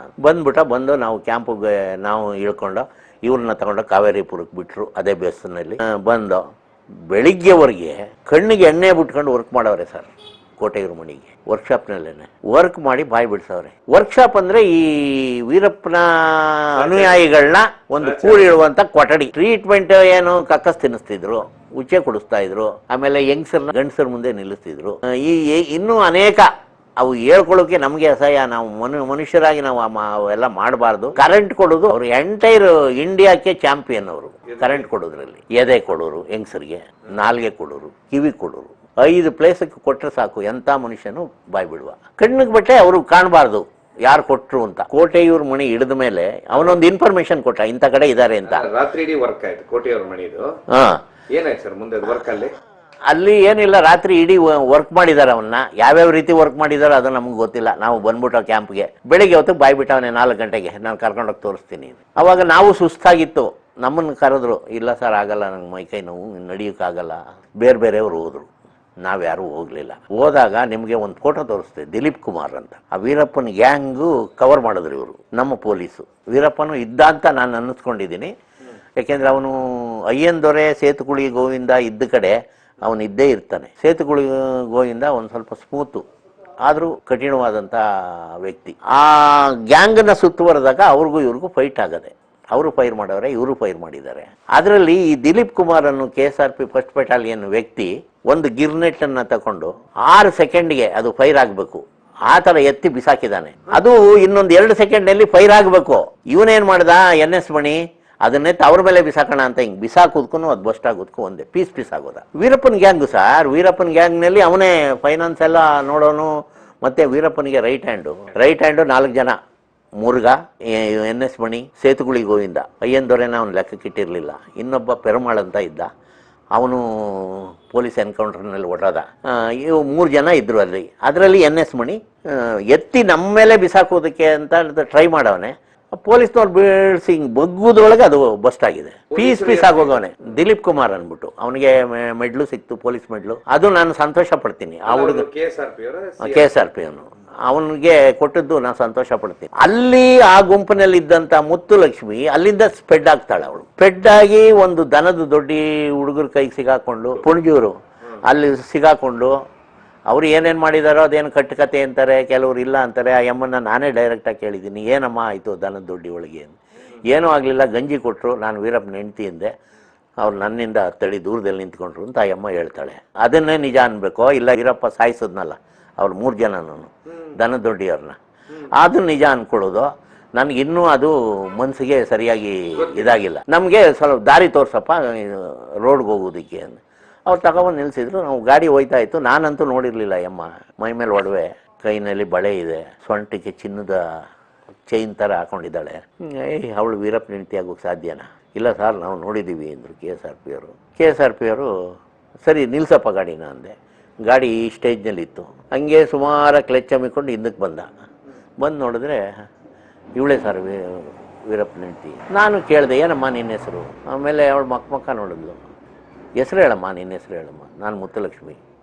ಬಂದು ನಾವು ಕ್ಯಾಂಪಿಗೆ ನಾವು ಇಳ್ಕೊಂಡು ಇವ್ರನ್ನ ತಗೊಂಡು ಕಾವೇರಿಪುರಕ್ಕೆ ಬಿಟ್ಟರು. ಅದೇ ಬೇಸನಲ್ಲಿ ಬಂದು ಬೆಳಿಗ್ಗೆವರೆಗೆ ಕಣ್ಣಿಗೆ ಎಣ್ಣೆ ಬಿಟ್ಕೊಂಡು ವರ್ಕ್ ಮಾಡವ್ರೆ ಸರ್. ಕೋಟೆಯವರು ಮಣಿಗೆ ವರ್ಕ್ಶಾಪ್ನಲ್ಲೇನೆ ವರ್ಕ್ ಮಾಡಿ ಬಾಯಿ ಬಿಡ್ಸವ್ರೆ. ವರ್ಕ್ಶಾಪ್ ಅಂದ್ರೆ ಈ ವೀರಪ್ಪನ ಅನುಯಾಯಿಗಳನ್ನ ಒಂದು ಕೂಡಿಡುವಂತ ಕೊಠಡಿ. ಟ್ರೀಟ್ಮೆಂಟ್ ಏನು ಕಕ್ಕಸ್ ತಿನ್ನಿಸ್ತಿದ್ರು, ಉಚ್ಚೆ ಕೊಡಿಸ್ತಾ ಇದ್ರು. ಆಮೇಲೆ ಯಂಗ್ಸರ್ನ ಗಂಡಸರ ಮುಂದೆ ನಿಲ್ಲಿಸ್ತಿದ್ರು. ಇನ್ನೂ ಅನೇಕ ಅವು ಹೇಳ್ಕೊಳ್ಳೋಕೆ ನಮಗೆ ಅಸಹ್ಯ. ನಾವು ಮನುಷ್ಯರಾಗಿ ನಾವು ಅವೆಲ್ಲ ಮಾಡಬಾರ್ದು. ಕರೆಂಟ್ ಕೊಡೋದು ಅವರು ಎಂಟೈರ್ ಇಂಡಿಯಾಕ್ಕೆ ಚಾಂಪಿಯನ್. ಅವರು ಕರೆಂಟ್ ಕೊಡೋದ್ರಲ್ಲಿ ಎದೆ ಕೊಡೋರು, ಯಂಗ್ಸರ್ಗೆ ನಾಲ್ಗೆ ಕೊಡೋರು, ಕಿವಿ ಕೊಡೋರು. 5 ಪ್ಲೇಸಕ್ಕೆ ಕೊಟ್ಟರೆ ಸಾಕು, ಎಂಥ ಮನುಷ್ಯನು ಬಾಯ್ ಬಿಡುವ. ಕಣ್ಣಿಗೆ ಬಟ್ಟೆ ಅವರು ಕಾಣಬಾರ್ದು, ಯಾರು ಕೊಟ್ರು ಅಂತ. ಕೋಟೆಯೂರ್ ಮಣಿ ಹಿಡಿದ ಮೇಲೆ ಅವನೊಂದು ಇನ್ಫಾರ್ಮೇಶನ್ ಕೊಟ್ಟ, ಇಂಥ ಕಡೆ ಇದ್ದಾರೆ ಅಂತ. ರಾತ್ರಿ ಇಡೀ ವರ್ಕ್ ಆಯ್ತು ಕೋಟೆಯೂರ್ ಮಣಿದು. ಏನಾಯ್ತು ಸರ್ ಮುಂದೆ ವರ್ಕ್ ಅಲ್ಲಿ? ಅಲ್ಲಿ ಏನಿಲ್ಲ, ರಾತ್ರಿ ಇಡೀ ವರ್ಕ್ ಮಾಡಿದಾರೆ. ಅವನ್ನ ಯಾವ್ಯಾವ ರೀತಿ ವರ್ಕ್ ಮಾಡಿದಾರೋ ಅದು ನಮ್ಗೆ ಗೊತ್ತಿಲ್ಲ. ನಾವು ಬಂದ್ಬಿಟ್ಟು ಕ್ಯಾಂಪ್ಗೆ ಬೆಳಿಗ್ಗೆ ಹೊತ್ತು ಬಾಯ್ಬಿಟ್ಟವನೇ 4 ಗಂಟೆಗೆ, ನಾನು ಕರ್ಕೊಂಡೋಗಿ ತೋರಿಸ್ತೀನಿ. ಅವಾಗ ನಾವು ಸುಸ್ತಾಗಿತ್ತು, ನಮ್ಮನ್ನು ಕರೆದ್ರು. ಇಲ್ಲ ಸರ್ ಆಗಲ್ಲ, ನಂಗೆ ಮೈಕೈ ನೋವು, ನಡೆಯೋಕ್ಕಾಗಲ್ಲ. ಬೇರೆ ಬೇರೆಯವರು ಹೋದ್ರು, ನಾವ್ಯಾರೂ ಹೋಗ್ಲಿಲ್ಲ. ಹೋದಾಗ ನಿಮಗೆ ಒಂದು ಫೋಟೋ ತೋರಿಸ್ತೀವಿ, ದಿಲೀಪ್ ಕುಮಾರ್ ಅಂತ. ಆ ವೀರಪ್ಪನ ಗ್ಯಾಂಗು ಕವರ್ ಮಾಡಿದ್ರು ಇವರು, ನಮ್ಮ ಪೊಲೀಸು. ವೀರಪ್ಪನು ಇದ್ದ ಅಂತ ನಾನು ಅನ್ನಿಸ್ಕೊಂಡಿದ್ದೀನಿ. ಯಾಕೆಂದ್ರೆ ಅವನು ಅಯ್ಯನ್ ದೊರೆ, ಸೇತುಕುಳಿ ಗೋವಿಂದ ಇದ್ದ ಕಡೆ ಅವನು ಇದ್ದೇ ಇರ್ತಾನೆ. ಸೇತುಕುಳಿ ಗೋವಿಂದ ಒಂದು ಸ್ವಲ್ಪ ಸ್ಮೂತು ಆದರೂ ಕಠಿಣವಾದಂಥ ವ್ಯಕ್ತಿ. ಆ ಗ್ಯಾಂಗನ್ನು ಸುತ್ತುವರೆದಾಗ ಅವ್ರಿಗೂ ಇವ್ರಿಗೂ ಫೈಟ್ ಆಗದೆ. ಅವರು ಫೈರ್ ಮಾಡವ್ರೆ, ಇವರು ಫೈರ್ ಮಾಡಿದ್ದಾರೆ. ಅದರಲ್ಲಿ ಈ ದಿಲೀಪ್ ಕುಮಾರ್ ಅನ್ನು KSRP ಫಸ್ಟ್ ಬೆಟಾಲಿಯನ್ ವ್ಯಕ್ತಿ ಒಂದು ಗಿರ್ನೆಟ್ಟನ್ನು ತಗೊಂಡು 6 ಸೆಕೆಂಡ್ಗೆ ಅದು ಫೈರ್ ಆಗಬೇಕು ಆ ಥರ ಎತ್ತಿ ಬಿಸಾಕಿದ್ದಾನೆ. ಅದು ಇನ್ನೊಂದು 2 ಸೆಕೆಂಡ್ನಲ್ಲಿ ಫೈರ್ ಆಗಬೇಕು. ಇವನೇನು ಮಾಡ್ದ, NS ಮಣಿ ಅದನ್ನೆತ್ತು ಅವ್ರ ಮೇಲೆ ಬಿಸಾಕೋಣ ಅಂತ ಹಿಂಗೆ ಬಿಸಾಕೋದಕ್ಕೂ ಅದು ಬಸ್ಟ್ ಆಗೋದಕ್ಕೂ ಒಂದೇ ಪೀಸ್ ಆಗೋದ. ವೀರಪ್ಪನ ಗ್ಯಾಂಗು ಸರ್, ವೀರಪ್ಪನ ಗ್ಯಾಂಗ್ನಲ್ಲಿ ಅವನೇ ಫೈನಾನ್ಸ್ ಎಲ್ಲ ನೋಡೋನು. ಮತ್ತೆ ವೀರಪ್ಪನಿಗೆ ರೈಟ್ ಹ್ಯಾಂಡು 4 ಜನ, ಮುರುಘ, NS ಮಣಿ, ಸೇತುಗುಳಿ ಗೋವಿಂದ. ಅಯ್ಯನ್ ದೊರೆನ ಅವನು ಲೆಕ್ಕಕ್ಕಿಟ್ಟಿರಲಿಲ್ಲ. ಇನ್ನೊಬ್ಬ ಪೆರುಮಾಳ್ ಅಂತ ಇದ್ದ, ಅವನು ಪೊಲೀಸ್ ಎನ್ಕೌಂಟರ್ನಲ್ಲಿ ಹೊಡೆದ. ಇವು 3 ಜನ ಇದ್ರು ಅಲ್ಲಿ. ಅದರಲ್ಲಿ NS ಮಣಿ ಎತ್ತಿ ನಮ್ಮ ಮೇಲೆ ಬಿಸಾಕೋದಕ್ಕೆ ಅಂತ ಟ್ರೈ ಮಾಡವನೆ. ಪೊಲೀಸ್ನವ್ರು ಬೀಳ್ಸಿ ಹಿಂಗ್ ಬಗ್ಗುದ್ರೊಳಗೆ ಅದು ಬಸ್ಟ್ ಆಗಿದೆ, ಪೀಸ್ ಆಗೋಗವನೆ. ದಿಲೀಪ್ ಕುಮಾರ್ ಅನ್ಬಿಟ್ಟು ಅವನಿಗೆ ಮೆಡ್ಲು ಸಿಕ್ತು, ಪೊಲೀಸ್ ಮೆಡ್ಲು. ಅದು ನಾನು ಸಂತೋಷ ಪಡ್ತೀನಿ. ಆ ಹುಡುಗ KSRP ಅವನು, ಅವನಿಗೆ ಕೊಟ್ಟದ್ದು ನಾನು ಸಂತೋಷ ಪಡ್ತೀನಿ. ಅಲ್ಲಿ ಆ ಗುಂಪಿನಲ್ಲಿ ಇದ್ದಂತ ಮುತ್ತು ಲಕ್ಷ್ಮಿ ಅಲ್ಲಿಂದ ಸ್ಪ್ರೆಡ್ ಆಗ್ತಾಳೆ. ಅವಳು ಸ್ಪ್ರೆಡ್ ಆಗಿ ಒಂದು ದನದ ದೊಡ್ಡಿ ಹುಡುಗರ ಕೈಗೆ ಸಿಗಾಕೊಂಡು, ಪುಣಜೂರು ಅಲ್ಲಿ ಸಿಗಾಕೊಂಡು, ಅವ್ರು ಏನೇನು ಮಾಡಿದಾರೋ ಅದೇನು ಕಟ್ಟುಕತೆ ಅಂತಾರೆ, ಕೆಲವ್ರು ಇಲ್ಲ ಅಂತಾರೆ. ಆ ಎಮ್ಮನ್ನ ನಾನೇ ಡೈರೆಕ್ಟಾಗಿ ಕೇಳಿದ್ದೀನಿ, ಏನಮ್ಮ ಆಯಿತು ದನದ ದೊಡ್ಡಿ ಒಳಗೆ? ಏನೂ ಆಗಲಿಲ್ಲ, ಗಂಜಿ ಕೊಟ್ಟರು, ನಾನು ವೀರಪ್ಪನ ಹೆಂಡ್ತಿ ಅಂದೆ. ಅವ್ರು ನನ್ನಿಂದ 10 ಅಡಿ ದೂರದಲ್ಲಿ ನಿಂತ್ಕೊಂಡ್ರು ಅಂತ ಆ ಅಮ್ಮ ಹೇಳ್ತಾಳೆ. ಅದನ್ನೇ ನಿಜ ಅನ್ಬೇಕೋ ಇಲ್ಲ ವೀರಪ್ಪ ಸಾಯಿಸೋದ್ನಲ್ಲ ಅವ್ರು 3 ಜನನೂ ದನದ ದೊಡ್ಡಿಯವ್ರನ್ನ, ಅದು ನಿಜ ಅನ್ಕೊಳ್ಳೋದು. ನನಗಿನ್ನೂ ಅದು ಮನಸ್ಸಿಗೆ ಸರಿಯಾಗಿ ಇದಾಗಿಲ್ಲ. ನಮಗೆ ಸ್ವಲ್ಪ ದಾರಿ ತೋರ್ಸಪ್ಪ ರೋಡ್ಗೆ ಹೋಗೋದಕ್ಕೆ ಅಂತ ಅವ್ರು ತಗೊಬಂದು ನಿಲ್ಲಿಸಿದ್ರು. ನಾವು ಗಾಡಿ ಹೋಯ್ತಾ ಇತ್ತು. ನಾನಂತೂ ನೋಡಿರಲಿಲ್ಲ. ಅಮ್ಮ ಮೈ ಮೇಲೆ ಒಡವೆ, ಕೈನಲ್ಲಿ ಬಳೆ ಇದೆ, ಸೊಂಟಿಗೆ ಚಿನ್ನದ ಚೈನ್ ಥರ ಹಾಕೊಂಡಿದ್ದಾಳೆ. ಅವಳು ವೀರಪ್ಪನ ಹೆಂಡತಿ ಆಗೋಕ್ಕೆ ಸಾಧ್ಯನಾ? ಇಲ್ಲ ಸರ್ ನಾವು ನೋಡಿದ್ದೀವಿ ಅಂದರು KSRP ಅವರು. ಸರಿ ನಿಲ್ಸಪ್ಪ ಗಾಡಿನ ಅಂದೆ. ಗಾಡಿ ಈ ಸ್ಟೇಜ್ನಲ್ಲಿತ್ತು. ಹಂಗೆ ಸುಮಾರು ಕ್ಲಚ್ ಹಮ್ಮಿಕೊಂಡು ಹಿಂದಕ್ಕೆ ಬಂದು ನೋಡಿದ್ರೆ ಇವಳೇ ಸರ್ ವೀರಪ್ಪನ ಹೆಂಡತಿ. ನಾನು ಕೇಳಿದೆ, ಏನಮ್ಮ ನಿನ್ನ ಹೆಸರು? ಆಮೇಲೆ ಅವಳು ಮಕ್ಕ ನೋಡಿದ್ಲು. ಹೆಸರು ಹೇಳಮ್ಮ, ನಿನ್ನ ಹೆಸರು ಹೇಳಮ್ಮ. ನಾನು ಮುತ್ತಲಕ್ಷ್ಮಿ,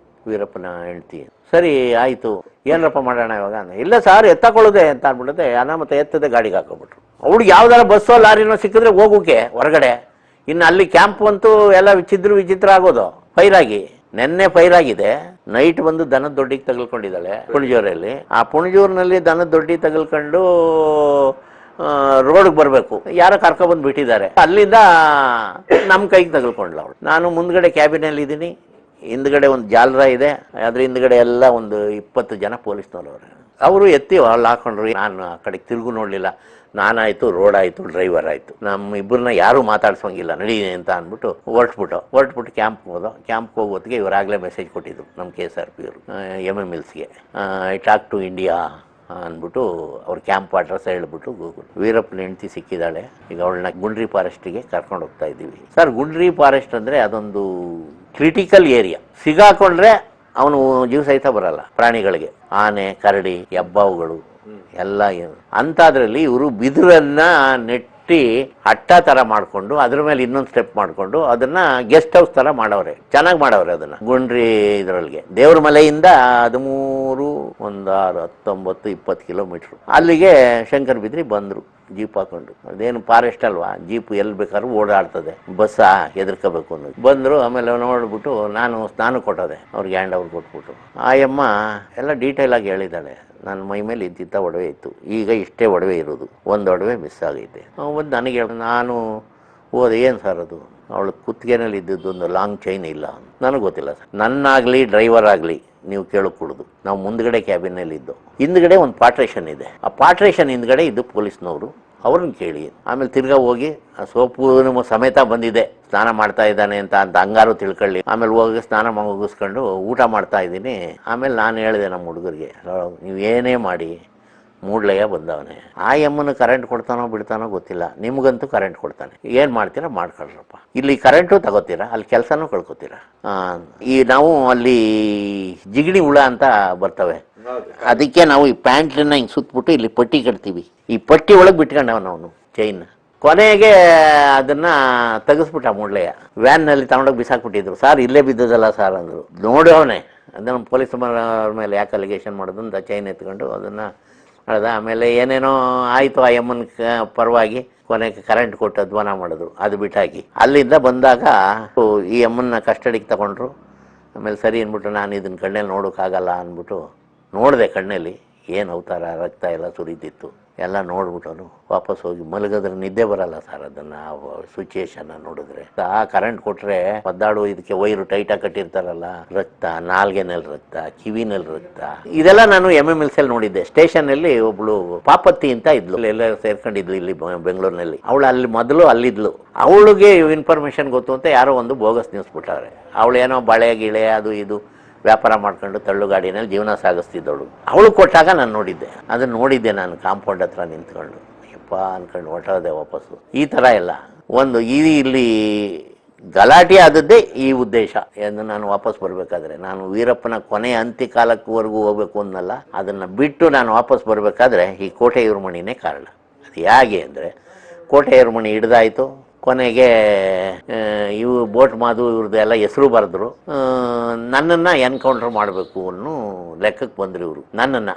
ವೀರಪ್ಪನ ಹೆಂಡ್ತಿ. ಸರಿ ಆಯಿತು, ಏನರಪ್ಪ ಮಾಡೋಣ ಇವಾಗ? ಇಲ್ಲ ಸರ್ ಎತ್ತಕೊಳ್ಳೋದೆ ಅಂತ ಅಂದ್ಬಿಡುತ್ತೆ. ಮತ್ತೆ ಎತ್ತದೆ ಗಾಡಿಗೆ ಹಾಕೋಬಿಟ್ರು. ಅವ್ಳಿಗೆ ಯಾವ್ದಾರ ಬಸ್ಸೋ ಲಾರಿನೋ ಸಿಕ್ಕಿದ್ರೆ ಹೋಗೋಕೆ ಹೊರಗಡೆ. ಇನ್ನು ಅಲ್ಲಿ ಕ್ಯಾಂಪ್ ಅಂತೂ ಎಲ್ಲ ವಿಚಿತ್ರ ಆಗೋದು ಫೈರಾಗಿ. ನೆನ್ನೆ ಫೈರ್ ಆಗಿದೆ. ನೈಟ್ ಬಂದು ದನದ ದೊಡ್ಡಿಗೆ ತಗಲ್ಕೊಂಡಿದ್ದಾಳೆ ಪುಣಜೂರಲ್ಲಿ. ಆ ಪುಣಜೂರಿನಲ್ಲಿ ದನದ ದೊಡ್ಡಿ ತಗಲ್ಕೊಂಡು ರೋಡ್ಗೆ ಬರಬೇಕು, ಯಾರೋ ಕರ್ಕೊಬಂದು ಬಿಟ್ಟಿದ್ದಾರೆ. ಅಲ್ಲಿಂದ ನಮ್ಮ ಕೈಗೆ ತಗಲ್ಕೊಂಡ್ಲ ಅವಳು. ನಾನು ಮುಂದ್ಗಡೆ ಕ್ಯಾಬಿನಲ್ಲಿ ಇದ್ದೀನಿ, ಹಿಂದ್ಗಡೆ ಒಂದು ಜಾಲರ ಇದೆ, ಅದ್ರ ಹಿಂದ್ಗಡೆ ಎಲ್ಲ ಒಂದು 20 ಜನ ಪೊಲೀಸ್ನವ್ರವ್ರೆ. ಅವರು ಎತ್ತಿ ಅಲ್ಲಿ ಹಾಕೊಂಡ್ರು. ನಾನು ಆ ಕಡೆಗೆ ತಿರುಗು ನೋಡಲಿಲ್ಲ. ನಾನಾಯಿತು, ರೋಡ್ ಆಯಿತು, ಡ್ರೈವರ್ ಆಯಿತು. ನಮ್ಮ ಇಬ್ಬರನ್ನ ಯಾರೂ ಮಾತಾಡ್ಸೋಂಗಿಲ್ಲ, ನಡಿ ಅಂತ ಅಂದ್ಬಿಟ್ಟು ಹೊರಟ್ಬಿಟ್ಟು ಕ್ಯಾಂಪ್ಗೆ ಹೋದೋ. ಕ್ಯಾಂಪ್ಗೆ ಹೋಗೋತ್ತಿಗೆ ಇವರಾಗಲೇ ಮೆಸೇಜ್ ಕೊಟ್ಟಿದ್ರು ನಮ್ಮ KSRP ಅವರು MMLSಗೆ. ಐ ಟಾಕ್ ಟು ಇಂಡಿಯಾ ಅಂದ್ಬಿಟ್ಟು ಅವ್ರ ಕ್ಯಾಂಪ್ ಅಡ್ರೆಸ್ ಹೇಳ್ಬಿಟ್ಟು ಗೂಗಲ್. ವೀರಪ್ಪನ ಹೆಂಡತಿ ಸಿಕ್ಕಿದ್ದಾಳೆ. ಈಗ ಅವಳನ್ನ ಗುಂಡ್ರಿ ಫಾರೆಸ್ಟಿಗೆ ಕರ್ಕೊಂಡು ಹೋಗ್ತಾ ಇದ್ದೀವಿ ಸರ್. ಗುಂಡ್ರಿ ಫಾರೆಸ್ಟ್ ಅಂದರೆ ಅದೊಂದು ಕ್ರಿಟಿಕಲ್ ಏರಿಯಾ. ಸಿಗಾಕೊಂಡ್ರೆ ಅವನು ಜೀವ ಸಹಿತ ಬರಲ್ಲ. ಪ್ರಾಣಿಗಳಿಗೆ ಆನೆ, ಕರಡಿ, ಹೆಬ್ಬಾವುಗಳು ಎಲ್ಲ ಅಂತಾದ್ರಲ್ಲಿ ಇವರು ಬಿದಿರನ್ನ ನೆಟ್ಟಿ ಅಟ್ಟ ತರ ಮಾಡ್ಕೊಂಡು ಅದ್ರ ಮೇಲೆ ಇನ್ನೊಂದು ಸ್ಟೆಪ್ ಮಾಡ್ಕೊಂಡು ಅದನ್ನ ಗೆಸ್ಟ್ ಹೌಸ್ ತರ ಮಾಡವ್ರೆ. ಚೆನ್ನಾಗಿ ಮಾಡವ್ರೆ ಅದನ್ನ. ಗುಂಡ್ರಿ ಇದ್ರೊಳಗೆ ದೇವ್ರ ಮಲೆಯಿಂದ 13, 16, 19, 20 ಕಿಲೋಮೀಟರ್ ಅಲ್ಲಿಗೆ ಶಂಕರ್ ಬಿದ್ರಿ ಬಂದ್ರು ಜೀಪ್ ಹಾಕೊಂಡು. ಅದೇನು ಫಾರೆಸ್ಟ್ ಅಲ್ವಾ, ಜೀಪ್ ಎಲ್ಲಿ ಬೇಕಾದ್ರೂ ಓಡಾಡ್ತದೆ, ಬಸ್ಸ ಹೆದರ್ಕೋಬೇಕು ಅನ್ನೋದು. ಬಂದರು. ಆಮೇಲೆ ನೋಡ್ಬಿಟ್ಟು ನಾನು ಸ್ನಾನ ಕೊಟ್ಟೋದೆ ಅವ್ರಿಗೆ, ಹ್ಯಾಂಡ್ ಓವರ್ ಕೊಟ್ಬಿಟ್ಟು. ಆಯಮ್ಮ ಎಲ್ಲ ಡೀಟೇಲ್ ಆಗಿ ಹೇಳಿದ್ದಾಳೆ. ನನ್ನ ಮೈ ಮೇಲೆ ಇಂತಿಂಥ ಒಡವೆ ಇತ್ತು, ಈಗ ಇಷ್ಟೇ ಒಡವೆ ಇರೋದು, ಒಂದು ಒಡವೆ ಮಿಸ್ ಆಗೈತೆ. ಒಂದು ನನಗೆ ನಾನು ಹೋದೆ, ಏನು ಸರ್ ಅದು? ಅವಳು ಕುತ್ತಿಗೆನಲ್ಲಿ ಇದ್ದಿದ್ದು ಒಂದು ಲಾಂಗ್ ಚೈನ್ ಇಲ್ಲ. ನನಗೆ ಗೊತ್ತಿಲ್ಲ ಸರ್. ನನ್ನಾಗಲಿ ಡ್ರೈವರ್ ಆಗಲಿ ನೀವು ಕೇಳக்கூಡುದು. ನಾವು ಮುಂದ್ಗಡೆ ಕ್ಯಾಬಿನಲ್ಲಿ ಇದ್ದು, ಹಿಂದ್ಗಡೆ ಒಂದು ಪಾಟ್ರೇಷನ್ ಇದೆ. ಆ ಪಾಟ್ರೇಷನ್ ಹಿಂದ್ಗಡೆ ಇದ್ದು ಪೊಲೀಸ್ನವರು, ಅವ್ರನ್ನ ಕೇಳಿ. ಆಮೇಲೆ ತಿರ್ಗಾ ಹೋಗಿ ಸೋಪು ಸಮೇತ ಬಂದಿದೆ, ಸ್ನಾನ ಮಾಡ್ತಾ ಇದ್ದಾನೆ ಅಂತ ಹಂಗಾರು ತಿಳ್ಕೊಳ್ಳಿ. ಆಮೇಲೆ ಹೋಗಿ ಸ್ನಾನ ಮುಗಿಸ್ಕೊಂಡು ಊಟ ಮಾಡ್ತಾ ಇದ್ದೀನಿ. ಆಮೇಲೆ ನಾನು ಹೇಳಿದೆ ನಮ್ಮ ಹುಡುಗರಿಗೆ, ನೀವು ಏನೇ ಮಾಡಿ ಮೂಡ್ಲಯ್ಯ ಬಂದವನೇ. ಆ ಎಮ್ಮನ್ನು ಕರೆಂಟ್ ಕೊಡ್ತಾನೋ ಬಿಡ್ತಾನೋ ಗೊತ್ತಿಲ್ಲ, ನಿಮ್ಗಂತೂ ಕರೆಂಟ್ ಕೊಡ್ತಾನೆ. ಏನು ಮಾಡ್ತೀರಾ ಮಾಡ್ಕೊಳ್ರಪ್ಪ, ಇಲ್ಲಿ ಕರೆಂಟು ತಗೋತೀರಾ, ಅಲ್ಲಿ ಕೆಲಸನೂ ಕಳ್ಕೊತೀರಾ. ಈ ನಾವು ಅಲ್ಲಿ ಜಿಗಣಿ ಹುಳ ಅಂತ ಬರ್ತವೆ, ಅದಕ್ಕೆ ನಾವು ಈ ಪ್ಯಾಂಟ್ನ ಹಿಂಗೆ ಸುತ್ತಬಿಟ್ಟು ಇಲ್ಲಿ ಪಟ್ಟಿ ಕಟ್ತೀವಿ. ಈ ಪಟ್ಟಿ ಒಳಗೆ ಬಿಟ್ಕೊಂಡವನು ಅವನು ಚೈನ್. ಕೊನೆಗೆ ಅದನ್ನ ತೆಗೆಸ್ಬಿಟ್ಟ ಮೂಡ್ಲಯ್ಯ. ವ್ಯಾನ್ನಲ್ಲಿ ತಗೊಂಡೋಗಿ ಬಿಸಾಕ್ಬಿಟ್ಟಿದ್ರು. ಸಾರ್ ಇಲ್ಲೇ ಬಿದ್ದದಲ್ಲ ಸಾರ್ ಅಂದರು. ನೋಡವನೇ ಅದನ್ನು ಪೊಲೀಸ್ ಮೇಲೆ ಯಾಕೆ ಅಲಿಗೇಷನ್ ಮಾಡೋದು ಅಂತ ಚೈನ್ ಎತ್ಕೊಂಡು ಅದನ್ನು ಹೇಳ್ದ. ಆಮೇಲೆ ಏನೇನೋ ಆಯಿತು ಆ ಎಮ್ಮನ ಪರವಾಗಿ. ಕೊನೆಗೆ ಕರೆಂಟ್ ಕೊಟ್ಟು ಅಧ್ವಾನ ಮಾಡಿದ್ರು, ಅದು ಬಿಟ್ಟಾಕಿ. ಅಲ್ಲಿಂದ ಬಂದಾಗ ಈ ಎಮ್ಮನ್ನ ಕಸ್ಟಡಿಗೆ ತಗೊಂಡ್ರು. ಆಮೇಲೆ ಸರಿ ಅಂದ್ಬಿಟ್ಟು ನಾನು ಇದನ್ನ ಕಣ್ಣಲ್ಲಿ ನೋಡೋಕ್ಕಾಗಲ್ಲ ಅಂದ್ಬಿಟ್ಟು ನೋಡಿದೆ. ಕಣ್ಣಲ್ಲಿ ಏನು ಅವತಾರ, ರಕ್ತ ಎಲ್ಲ ಸುರಿತಿತ್ತು. ಎಲ್ಲ ನೋಡ್ಬಿಟ್ಟು ವಾಪಸ್ ಹೋಗಿ ಮಲಗಿದ್ರೆ ನಿದ್ದೆ ಬರಲ್ಲ ಸರ್. ಅದನ್ನು ಸಿಚುಯೇಷನ್ ನೋಡಿದ್ರೆ ಆ ಕರೆಂಟ್ ಕೊಟ್ಟರೆ ಒದ್ದಾಡು ಇದಕ್ಕೆ ವೈರು ಟೈಟಾಗಿ ಕಟ್ಟಿರ್ತಾರಲ್ಲ, ರಕ್ತ, ನಾಲ್ಗೆನಲ್ಲಿ ರಕ್ತ, ಕಿವಿನಲ್ಲಿ ರಕ್ತ, ಇದೆಲ್ಲ ನಾನು MMLC ನೋಡಿದ್ದೆ. ಸ್ಟೇಷನಲ್ಲಿ ಒಬ್ಳು ಪಾಪತ್ತಿ ಅಂತ ಇದ್ಲು, ಎಲ್ಲ ಸೇರ್ಕೊಂಡಿದ್ಲು ಇಲ್ಲಿ ಬೆಂಗಳೂರಿನಲ್ಲಿ. ಅವಳು ಅಲ್ಲಿ ಮೊದಲು ಅಲ್ಲಿದ್ಲು. ಅವಳಿಗೆ ಇನ್ಫಾರ್ಮೇಶನ್ ಗೊತ್ತು ಅಂತ ಯಾರೋ ಒಂದು ಬೋಗಸ್ ನ್ಯೂಸ್ ಬಿಟ್ಟವ್ರೆ. ಅವಳೇನೋ ಬಳೆ ಗಿಳೆ ಅದು ಇದು ವ್ಯಾಪಾರ ಮಾಡ್ಕೊಂಡು ತಳ್ಳುಗಾಡಿನಲ್ಲಿ ಜೀವನ ಸಾಗಿಸ್ತಿದ್ದವಳು. ಅವಳು ಕೊಟ್ಟಾಗ ನಾನು ನೋಡಿದ್ದೆ. ಅದನ್ನು ನೋಡಿದ್ದೆ ನಾನು ಕಾಂಪೌಂಡ್ ಹತ್ರ ನಿಂತ್ಕೊಂಡು. ಯಪ್ಪ ಅಂದ್ಕೊಂಡು ಹೊರಟೋದೆ ವಾಪಸ್ಸು. ಈ ಥರ ಎಲ್ಲ ಒಂದು ಇಲ್ಲಿ ಗಲಾಟೆ ಆದದ್ದೇ ಈ ಉದ್ದೇಶ. ಎಂದು ನಾನು ವಾಪಸ್ ಬರಬೇಕಾದ್ರೆ, ನಾನು ವೀರಪ್ಪನ ಕೊನೆಯ ಅಂತ್ಯಕಾಲಕ್ಕವರೆಗೂ ಹೋಗ್ಬೇಕು ಅನ್ನಲ್ಲ, ಅದನ್ನು ಬಿಟ್ಟು ನಾನು ವಾಪಸ್ ಬರಬೇಕಾದ್ರೆ ಈ ಕೋಟೆಯೂರು ಮಣಿನೇ ಕಾರಣ. ಅದು ಹೇಗೆ ಅಂದರೆ, ಕೋಟೆಯೂರು ಮಣಿ ಹಿಡ್ದಾಯಿತು. ಕೊನೆಗೆ ಇವು ಬೋಟ್ ಮಾದು ಇವ್ರದ್ದೆಲ್ಲ ಹೆಸರು ಬರೆದ್ರು. ನನ್ನನ್ನು ಎನ್ಕೌಂಟ್ರ್ ಮಾಡಬೇಕು ಅನ್ನೋ ಲೆಕ್ಕಕ್ಕೆ ಬಂದರು ಇವರು. ನನ್ನನ್ನು